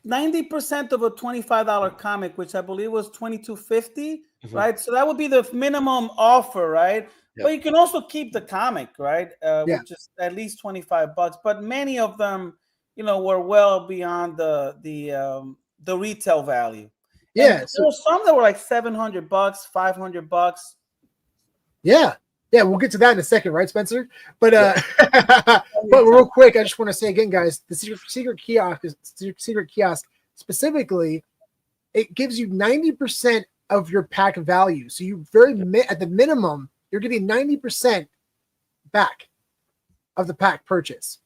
90% of a $25 comic, which I believe was $22.50, right? So that would be the minimum offer, right? Yep. But you can also keep the comic, right? Which is at least $25. But many of them, were well beyond the retail value. Yeah, and there were some that were like $700, $500. Yeah, we'll get to that in a second, right, Spencer? But but real quick, I just want to say again, guys, the secret kiosk specifically, it gives you 90% of your pack value. So you at the minimum, you're getting 90% back of the pack purchase.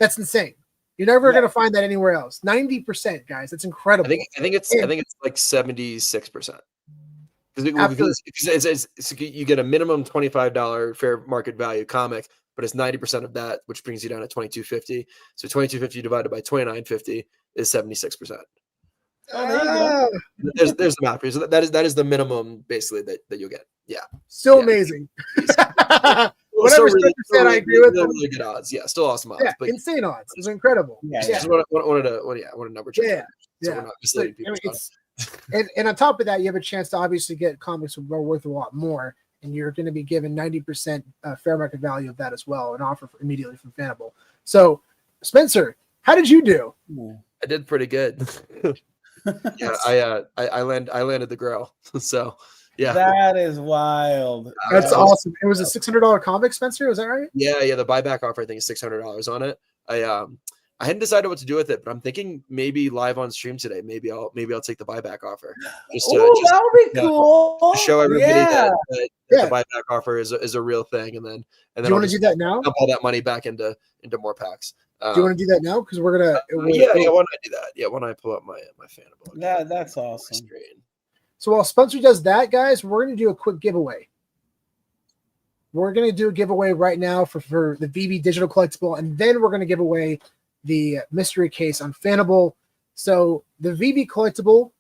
That's insane. You're never going to find that anywhere else. 90%, guys. That's incredible. I think it's like 76%. Because you get a minimum $25 fair market value comic, but it's 90% of that, which brings you down to $22.50. So $22.50 divided by $29.50 is 76%. Oh, there you go. There's the math. So that is the minimum basically that you'll get. Yeah. Still amazing. Whatever Spencer said, I agree with. Really good odds. Yeah, still awesome odds. Yeah, but insane odds. It's incredible. Just wanted to number check. Yeah. So we're not misleading people. And on top of that, you have a chance to obviously get comics that are worth a lot more, and you're going to be given 90% fair market value of that as well, an offer immediately from Fanable. So, Spencer, how did you do? I did pretty good. Yeah, I landed the grail. So, yeah, that is wild. That's awesome. It was a $600 comic, Spencer. Was that right? Yeah. The buyback offer, I think, is $600 on it. I hadn't decided what to do with it, but I'm thinking maybe live on stream today. Maybe I'll take the buyback offer. That would be cool. To show everybody that the buyback offer is a real thing, and then do you want to do that now? Dump all that money back into more packs. Do you want to do that now? Because we're gonna. Why don't I do that? Yeah, why don't I pull up my Fanable? Yeah, that's awesome. So while Spencer does that, guys, we're gonna do a quick giveaway. We're gonna do a giveaway right now for the VeVe digital collectible, and then we're gonna give away the mystery case on Fanable. So the VeVe collectible,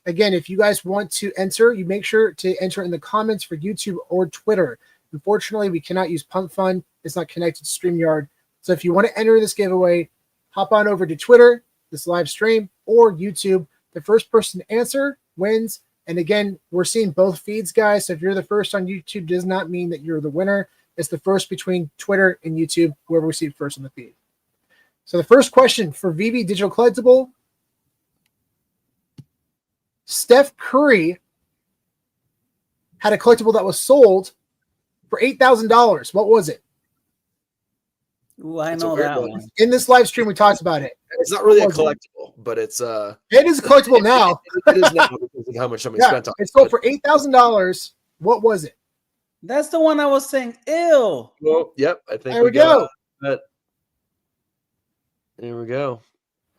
again, if you guys want to enter, you make sure to enter in the comments for YouTube or Twitter. Unfortunately, we cannot use Pump Fund. It's not connected to StreamYard. So if you want to enter this giveaway, hop on over to Twitter, this live stream, or YouTube. The first person to answer wins. And again, we're seeing both feeds, guys. So if you're the first on YouTube, does not mean that you're the winner. It's the first between Twitter and YouTube, whoever we see first on the feed. So the first question for VeVe Digital Collectible. Steph Curry had a collectible that was sold for $8,000. What was it? Ooh, I know that one. In this live stream, we talked about it. It's not really a collectible, but it's it is a collectible now. It is now because of how much somebody spent on it. It sold for $8,000. What was it? That's the one I was saying. Ew. Well, yep. I think there we go. There we go.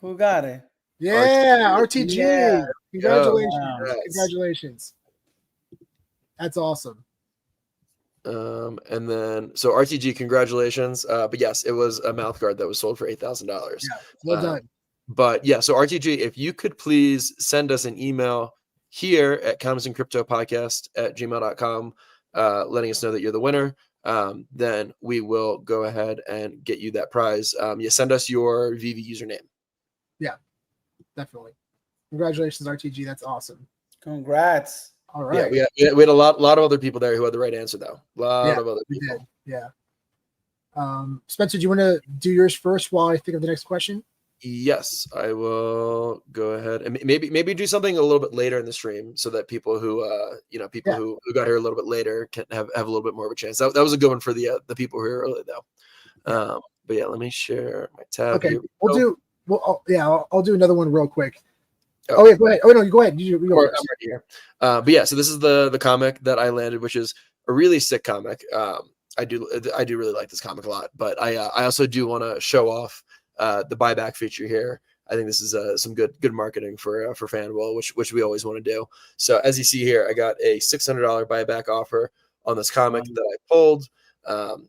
Who got it? Yeah, RTG. Yeah. Congratulations. Wow. Congratulations. That's awesome. And then so RTG, congratulations. But yes, it was a mouth guard that was sold for $8,000. Yeah, well done. But yeah, so RTG, if you could please send us an email here at comicsandcryptopodcast@gmail.com, letting us know that you're the winner. Then we will go ahead and get you that prize. You send us your VeVe username. Yeah, definitely. Congratulations, RTG. That's awesome. Congrats. All right. Yeah, we had a lot of other people there who had the right answer, though. A lot of other people. We did. Yeah. Spencer, do you want to do yours first while I think of the next question? Yes, I will go ahead and maybe do something a little bit later in the stream so that people who who got here a little bit later can have a little bit more of a chance. That was a good one for the people who are early though. But yeah, let me share my tab. Okay, I'll do another one real quick. Oh yeah, go ahead. Oh no, you go ahead. You go I'm right here. But yeah, so this is the comic that I landed, which is a really sick comic. I do really like this comic a lot, but I also do want to show off the buyback feature here. I think this is some good marketing for Fanable, which we always want to do. So as you see here, I got a $600 buyback offer on this comic that I pulled.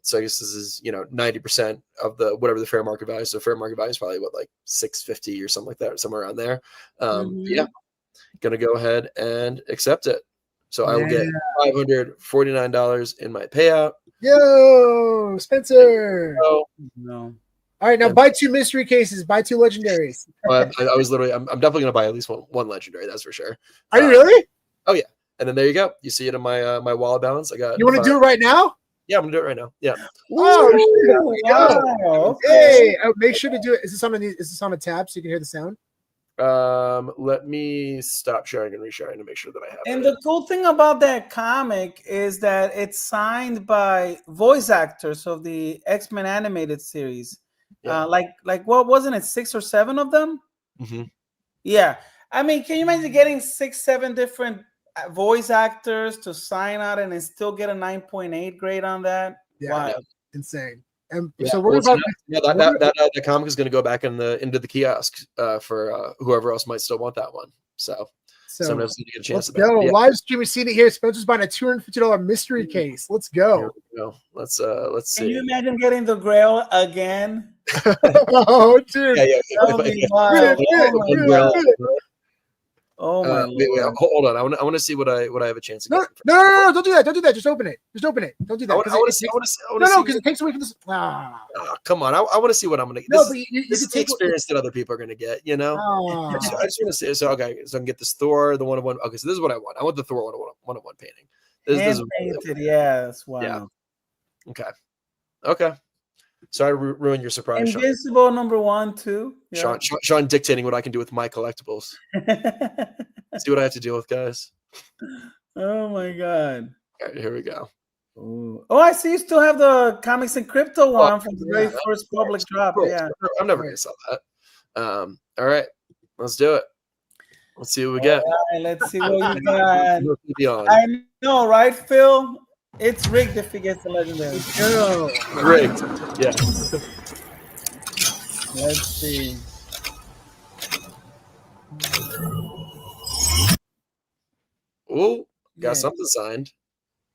So I guess this is 90% of the whatever the fair market value. So fair market value is probably what, like $650 or something like that, somewhere around there. Yeah, gonna go ahead and accept it. So I will get $549 in my payout. Yo, Spencer. No. All right, now buy 2 mystery cases, buy 2 legendaries. I was literally, I'm definitely gonna buy at least one legendary. That's for sure. Are you really? Oh yeah. And then there you go. You see it in my my wallet balance. I got. You want to do it right now? Yeah, I'm gonna do it right now. Yeah. Oh, wow. Hey, make sure to do it. Is this on a tab so you can hear the sound? Let me stop sharing and resharing to make sure that I have And it. the cool thing about that comic is that it's signed by voice actors of the X-Men animated series. Yeah. Like what wasn't it, 6 or 7 of them? Mm-hmm. Yeah. I mean, can you imagine getting 6, 7 different voice actors to sign out and then still get a 9.8 grade on that? Yeah, Wow. insane. And Yeah. so we're about that comic is going to go back into the kiosk for whoever else might still want that one. So sometimes you get a chance. Let's go. Live stream. We've seen it here. Spencer's buying a $250 mystery case. Let's go. Let's see. Can you imagine getting the Grail again? Oh, dude. Yeah. Oh my wait, hold on. I want to see what I have a chance to get. No, don't do that. Don't do that. Just open it. Don't do that. I want to see. No, because it takes away from this. Come on. I want to see what I'm going to get. No, this is the experience that other people are going to get, I just want to say, so I can get this Thor, the 1-of-1. Okay, so this is what I want. I want the Thor 1-of-1 painting. This painted, yes. Wow. Yeah. Okay. Sorry to ruin your surprise, Invincible Sean. #1, too. Yeah. Sean dictating what I can do with my collectibles. See what I have to deal with, guys. Oh my god. All right, here we go. Ooh. Oh, I see you still have the Comics and Crypto one from the very first public drop. Yeah. I'm never gonna sell that. All right, let's do it. Let's see what we get. All right, let's see what you got. I know, right, Phil? It's rigged if he gets the legendary. Rigged. Yeah. Let's see. Ooh, got something signed.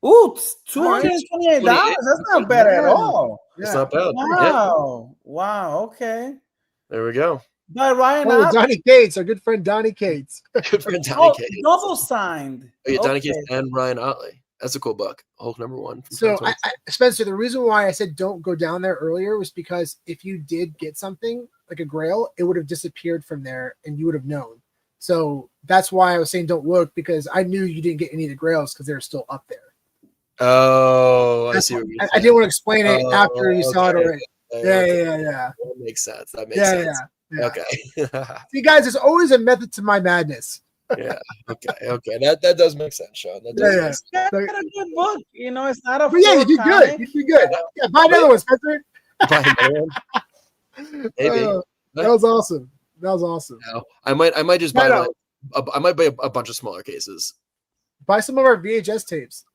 Ooh, $228. That's not bad at all. It's not bad. Wow. Yeah. Wow. Okay. There we go. By Ryan. Donnie Cates, our good friend Donnie Cates. Good friend Donnie Cates. Double signed. Oh, yeah, Donnie Cates and Ryan Otley. That's a cool book. Hulk #1. So, Spencer, the reason why I said don't go down there earlier was because if you did get something like a Grail, it would have disappeared from there and you would have known. So that's why I was saying don't look, because I knew you didn't get any of the Grails because they were still up there. Oh, I see what you're saying. I didn't want to explain it after you saw it already. Yeah. That makes sense. That makes sense. Yeah. Okay. See, guys, there's always a method to my madness. Yeah. Okay. That does make sense, Sean. That does make sense. That's a good book. You know, it's not a. But yeah, you did good. You did good. Yeah, buy another one, Spencer. Buy another one? Maybe. That was awesome. No, I might just buy like I might buy a bunch of smaller cases. Buy some of our VHS tapes.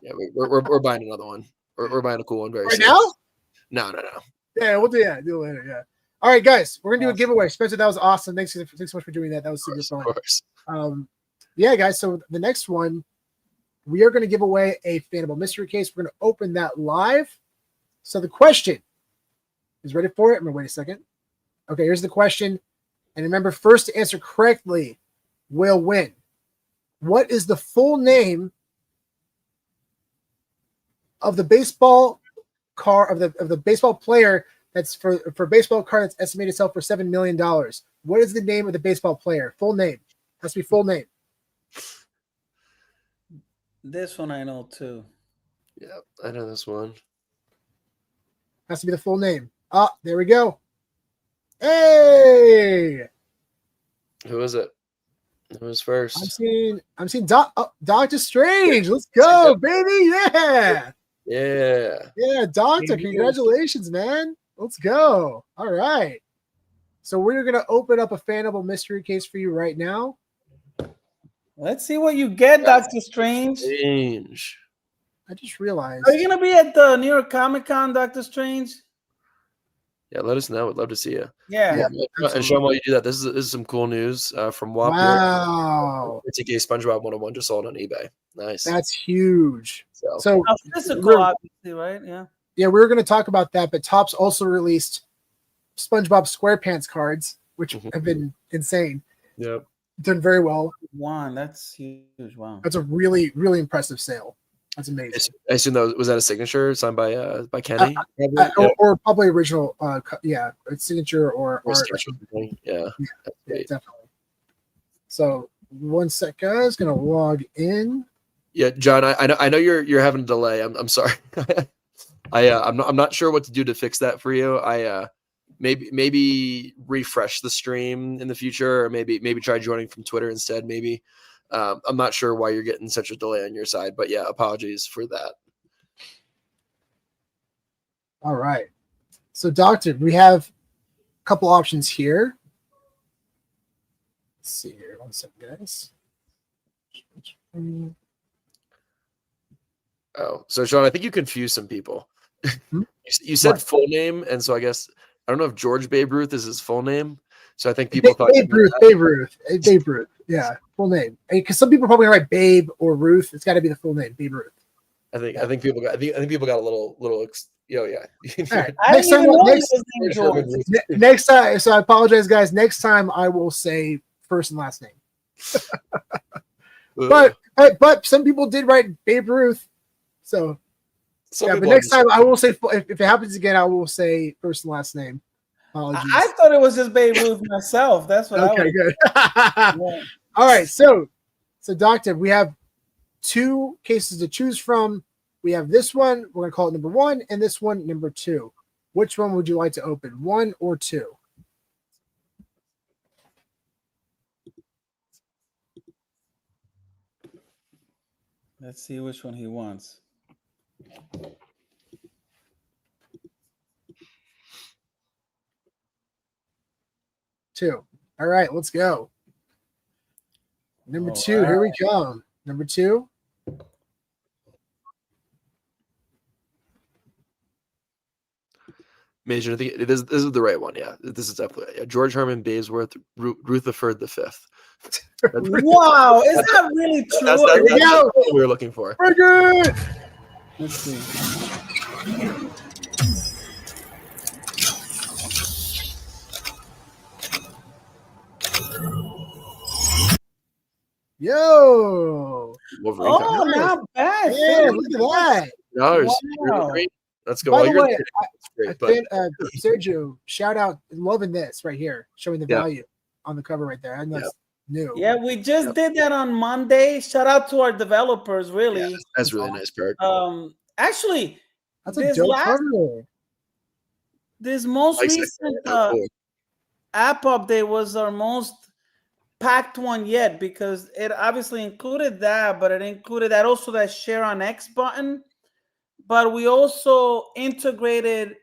Yeah, we're buying another one. We're buying a cool one very right soon. now. No. Yeah, we'll do that. Do it later. Yeah. All right, guys, we're gonna do a giveaway. Spencer, that was awesome. Thanks so much for doing that. That was super fun. Of course. Yeah, guys. So the next one, we are gonna give away a Fanable mystery case. We're gonna open that live. So the question is ready for it. I'm gonna wait a second. Okay, here's the question. And remember, first to answer correctly will win. What is the full name of the baseball car of the baseball player that's for baseball card that's estimated to sell for $7 million? What is the name of the baseball player? Full name. Has to be full name. This one I know too. Yeah, I know this one. Has to be the full name. Ah, there we go. Hey, Who is it? Who was first? I'm seeing Doctor Strange. Let's go, baby. Yeah, Doctor. Congratulations, man. Let's go. All right. So we're gonna open up a Fanable mystery case for you right now. Let's see what you get, Doctor Strange. I just realized. Are you gonna be at the New York Comic Con, Doctor Strange? Yeah, let us know. We'd love to see you. Yeah. And Sean, while you do that, this is some cool news from WAP. Wow. It's a SpongeBob 101 just sold on eBay. Nice. That's huge. So physical, obviously, right? Yeah. Yeah, we were going to talk about that, but Topps also released SpongeBob SquarePants cards, which have been insane. Yep. Done very well. One, that's huge. Wow. That's a really, really impressive sale. That's amazing. I assume that was that a signature signed by Kenny? Or probably original, it's signature or art. Yeah, definitely. So 1 sec, guys. Gonna log in. Yeah, John, I know you're having a delay. I'm sorry. I'm not sure what to do to fix that for you. Maybe refresh the stream in the future, or maybe try joining from Twitter instead. Maybe. I'm not sure why you're getting such a delay on your side, but yeah, apologies for that. All right. So, Doctor, we have a couple options here. Let's see here. 1 second, guys. Oh, so Sean, I think you confused some people. You said full name, and so I guess I don't know if George Babe Ruth is his full name. So I think people thought Babe Ruth. Yeah, full name. Because some people probably write Babe or Ruth. It's got to be the full name, Babe Ruth. I think people got a little yeah. Right. Next time, so I apologize, guys. Next time I will say first and last name. but some people did write Babe Ruth, so but next time I will say if it happens again, I will say first and last name. Apologies. I thought it was just Babe Ruth myself. That's what I was. Good. Yeah. All right, so Doctor, we have 2 cases to choose from. We have this one, we're gonna call it number 1, and this one number 2. Which one would you like to open, 1 or 2? Let's see which one he wants. 2. All right, let's go. Number 2, here we come. Number 2. Major, I think this is the right one. Yeah, this is definitely George Herman Baysworth, Rutherford V. Wow, is that really true? That's what we were looking for. We're good. Let's see. Yo. Wolverine. Oh, not bad. Yeah, look at that. Wow. Let's go. By the way, great, Sergio, shout out, loving this right here, showing the value on the cover right there. And that's new. Yeah, we just did that on Monday. Shout out to our developers, really. Yeah, that's really nice, Bert. Actually, That's a dope cover. This most recent app update was our most packed one yet, because it obviously included that, but it included that also that share on X button. But we also integrated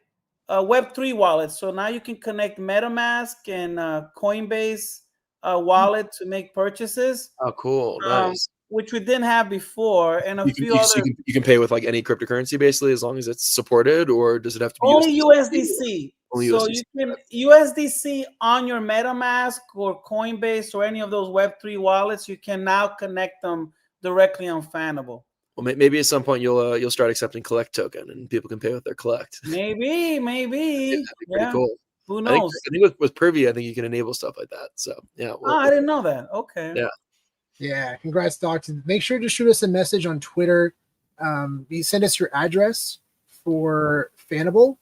Web3 wallets. So now you can connect MetaMask and Coinbase wallet to make purchases. Oh, cool. Nice. Which we didn't have before. And you can pay with like any cryptocurrency basically, as long as it's supported, or does it have to be only USDC? Only so USDC. You can USDC on your MetaMask or Coinbase or any of those Web3 wallets. You can now connect them directly on Fanable. Well, maybe at some point you'll start accepting collect token and people can pay with their collect. Maybe. That'd be pretty cool. Who knows? I think with Privy, I think you can enable stuff like that. So yeah. I didn't know that. Okay. Yeah. Yeah. Congrats, Doc. Make sure to shoot us a message on Twitter. You send us your address for Fanable,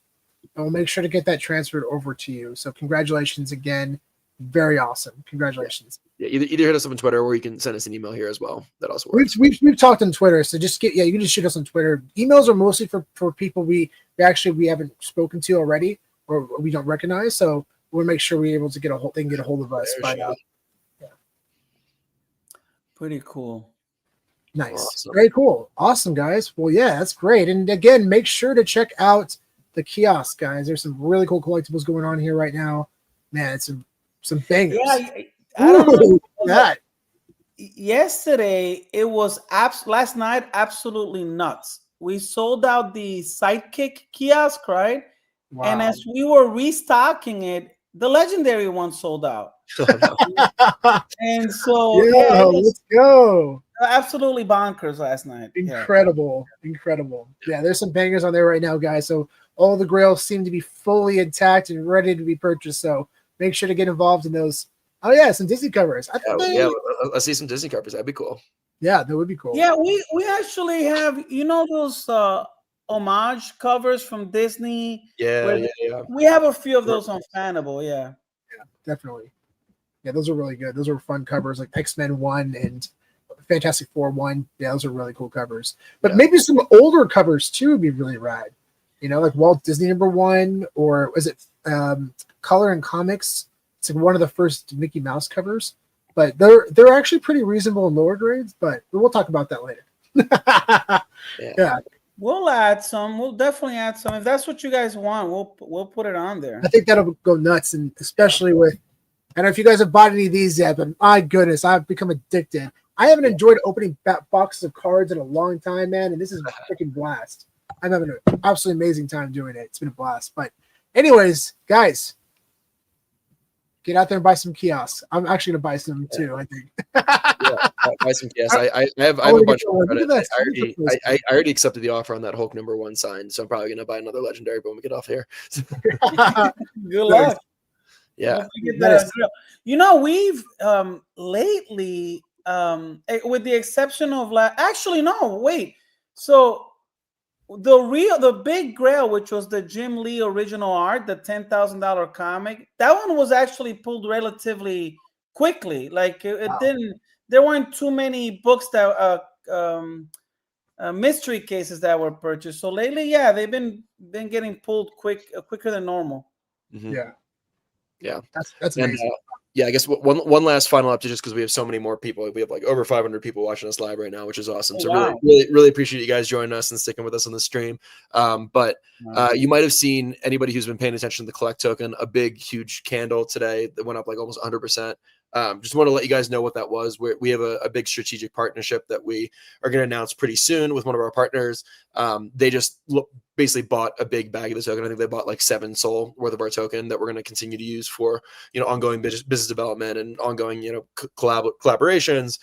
and we'll make sure to get that transferred over to you. So congratulations again. Very awesome. Congratulations. Yeah, either hit us up on Twitter or you can send us an email here as well. That also works. We've talked on Twitter, so you can just shoot us on Twitter. Emails are mostly for people we haven't spoken to already or we don't recognize. So we'll make sure we're able to get a hold of us. Pretty cool. Nice. Awesome. Very cool. Awesome, guys. Well, yeah, that's great. And again, make sure to check out the kiosk, guys. There's some really cool collectibles going on here right now. Man, it's some bangers. Yeah, I don't know that. Yesterday, it was last night, absolutely nuts. We sold out the Sidekick kiosk, right? Wow. And as we were restocking it, the legendary one sold out. And so let's go. Absolutely bonkers last night. Incredible. Yeah, there's some bangers on there right now, guys. So all the grails seem to be fully intact and ready to be purchased. So make sure to get involved in those. Oh yeah, some Disney covers. Let's see some Disney covers. That'd be cool. Yeah, that would be cool. Yeah, we actually have, those homage covers from Disney. Yeah. We have a few of those on Fanable. Yeah, definitely. Yeah, those are really good. Those are fun covers, like X-Men 1 and Fantastic Four 1. Yeah, those are really cool covers. But maybe some older covers too would be really rad. Like Walt Disney #1, or was it Color and Comics? It's like one of the first Mickey Mouse covers. But they're actually pretty reasonable in lower grades, but we'll talk about that later. Yeah. We'll add some. We'll definitely add some. If that's what you guys want, we'll put it on there. I think that'll go nuts, and especially with, I don't know if you guys have bought any of these yet, but my goodness, I've become addicted. I haven't enjoyed opening boxes of cards in a long time, man, and this is a freaking blast. I'm having an absolutely amazing time doing it. It's been a blast. But anyways, guys, get out there and buy some kiosks. I'm actually going to buy some too, I think. Buy some kiosks. I have a bunch of credit. I already accepted the offer on that Hulk #1 sign, so I'm probably going to buy another legendary when we get off here. Good luck. Yeah. We've lately, with the exception of So the big grail, which was the Jim Lee original art, the $10,000 comic, that one was actually pulled relatively quickly. Like it didn't. There weren't too many books that mystery cases that were purchased. So lately, they've been getting pulled quicker than normal. Mm-hmm. Yeah, that's amazing. I guess one last final update, just because we have so many more people. We have like over 500 people watching us live right now, which is awesome. So really appreciate you guys joining us and sticking with us on the stream. But you might have seen, anybody who's been paying attention to the collect token, a big, huge candle today that went up like almost 100%. Just want to let you guys know what that was. We have a big strategic partnership that we are going to announce pretty soon with one of our partners. They just basically bought a big bag of the token. I think they bought like 7 SOL worth of our token that we're going to continue to use for, ongoing business development and ongoing, collaborations,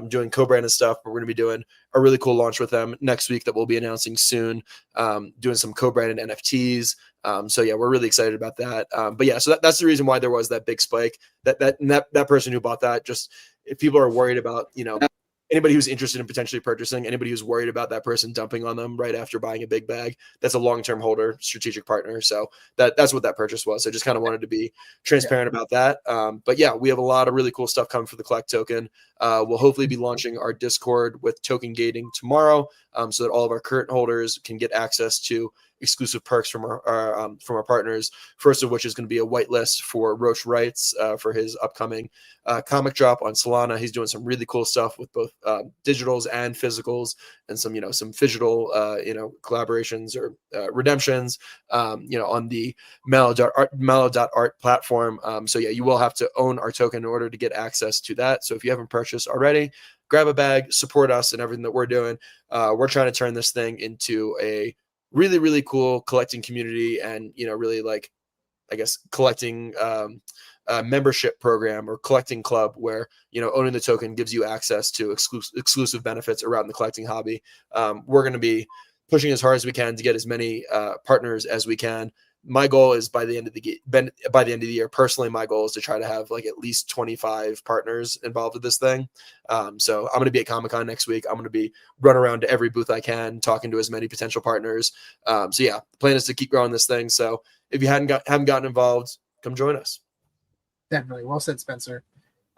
doing co-branded stuff. We're going to be doing a really cool launch with them next week that we'll be announcing soon, doing some co-branded NFTs. We're really excited about that. So that's the reason why there was that big spike. That person who bought that, just if people are worried about, anybody who's interested in potentially purchasing, anybody who's worried about that person dumping on them right after buying a big bag, that's a long-term holder, strategic partner. So that's what that purchase was. So just kind of wanted to be transparent about that. We have a lot of really cool stuff coming for the collect token. We'll hopefully be launching our Discord with token gating tomorrow, so that all of our current holders can get access to exclusive perks from our partners. First of which is going to be a whitelist for Roche Wrights for his upcoming comic drop on Solana. He's doing some really cool stuff with both digitals and physicals, and some some phygital collaborations or redemptions on the Mallow.art platform. So yeah, you will have to own our token in order to get access to that. So if you haven't purchased already, grab a bag, support us and everything that we're doing. We're trying to turn this thing into a really, really cool collecting community, and really like, I guess, collecting membership program or collecting club where owning the token gives you access to exclusive benefits around the collecting hobby. We're going to be pushing as hard as we can to get as many partners as we can. My goal is by the end of the year, personally, my goal is to try to have like at least 25 partners involved with this thing. So I'm going to be at Comic-Con next week. I'm going to be running around to every booth I can, talking to as many potential partners. So yeah, the plan is to keep growing this thing. So if you haven't gotten involved, come join us. Definitely. Well said, Spencer.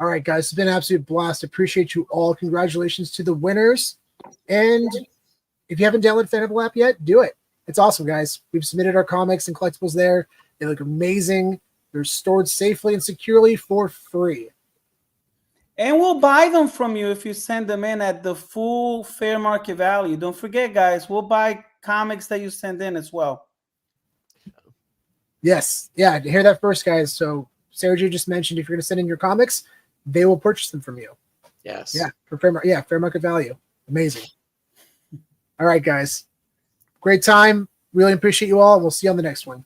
All right, guys, it's been an absolute blast. Appreciate you all. Congratulations to the winners. And if you haven't downloaded the Fanable app yet, do it. It's awesome, guys. We've submitted our comics and collectibles there. They look amazing. They're stored safely and securely for free. And we'll buy them from you if you send them in at the full fair market value. Don't forget, guys, we'll buy comics that you send in as well. Yes. Yeah, to hear that first, guys. So Sergio just mentioned if you're going to send in your comics, they will purchase them from you. Yes. Yeah, for fair market value. Amazing. All right, guys. Great time. Really appreciate you all. We'll see you on the next one.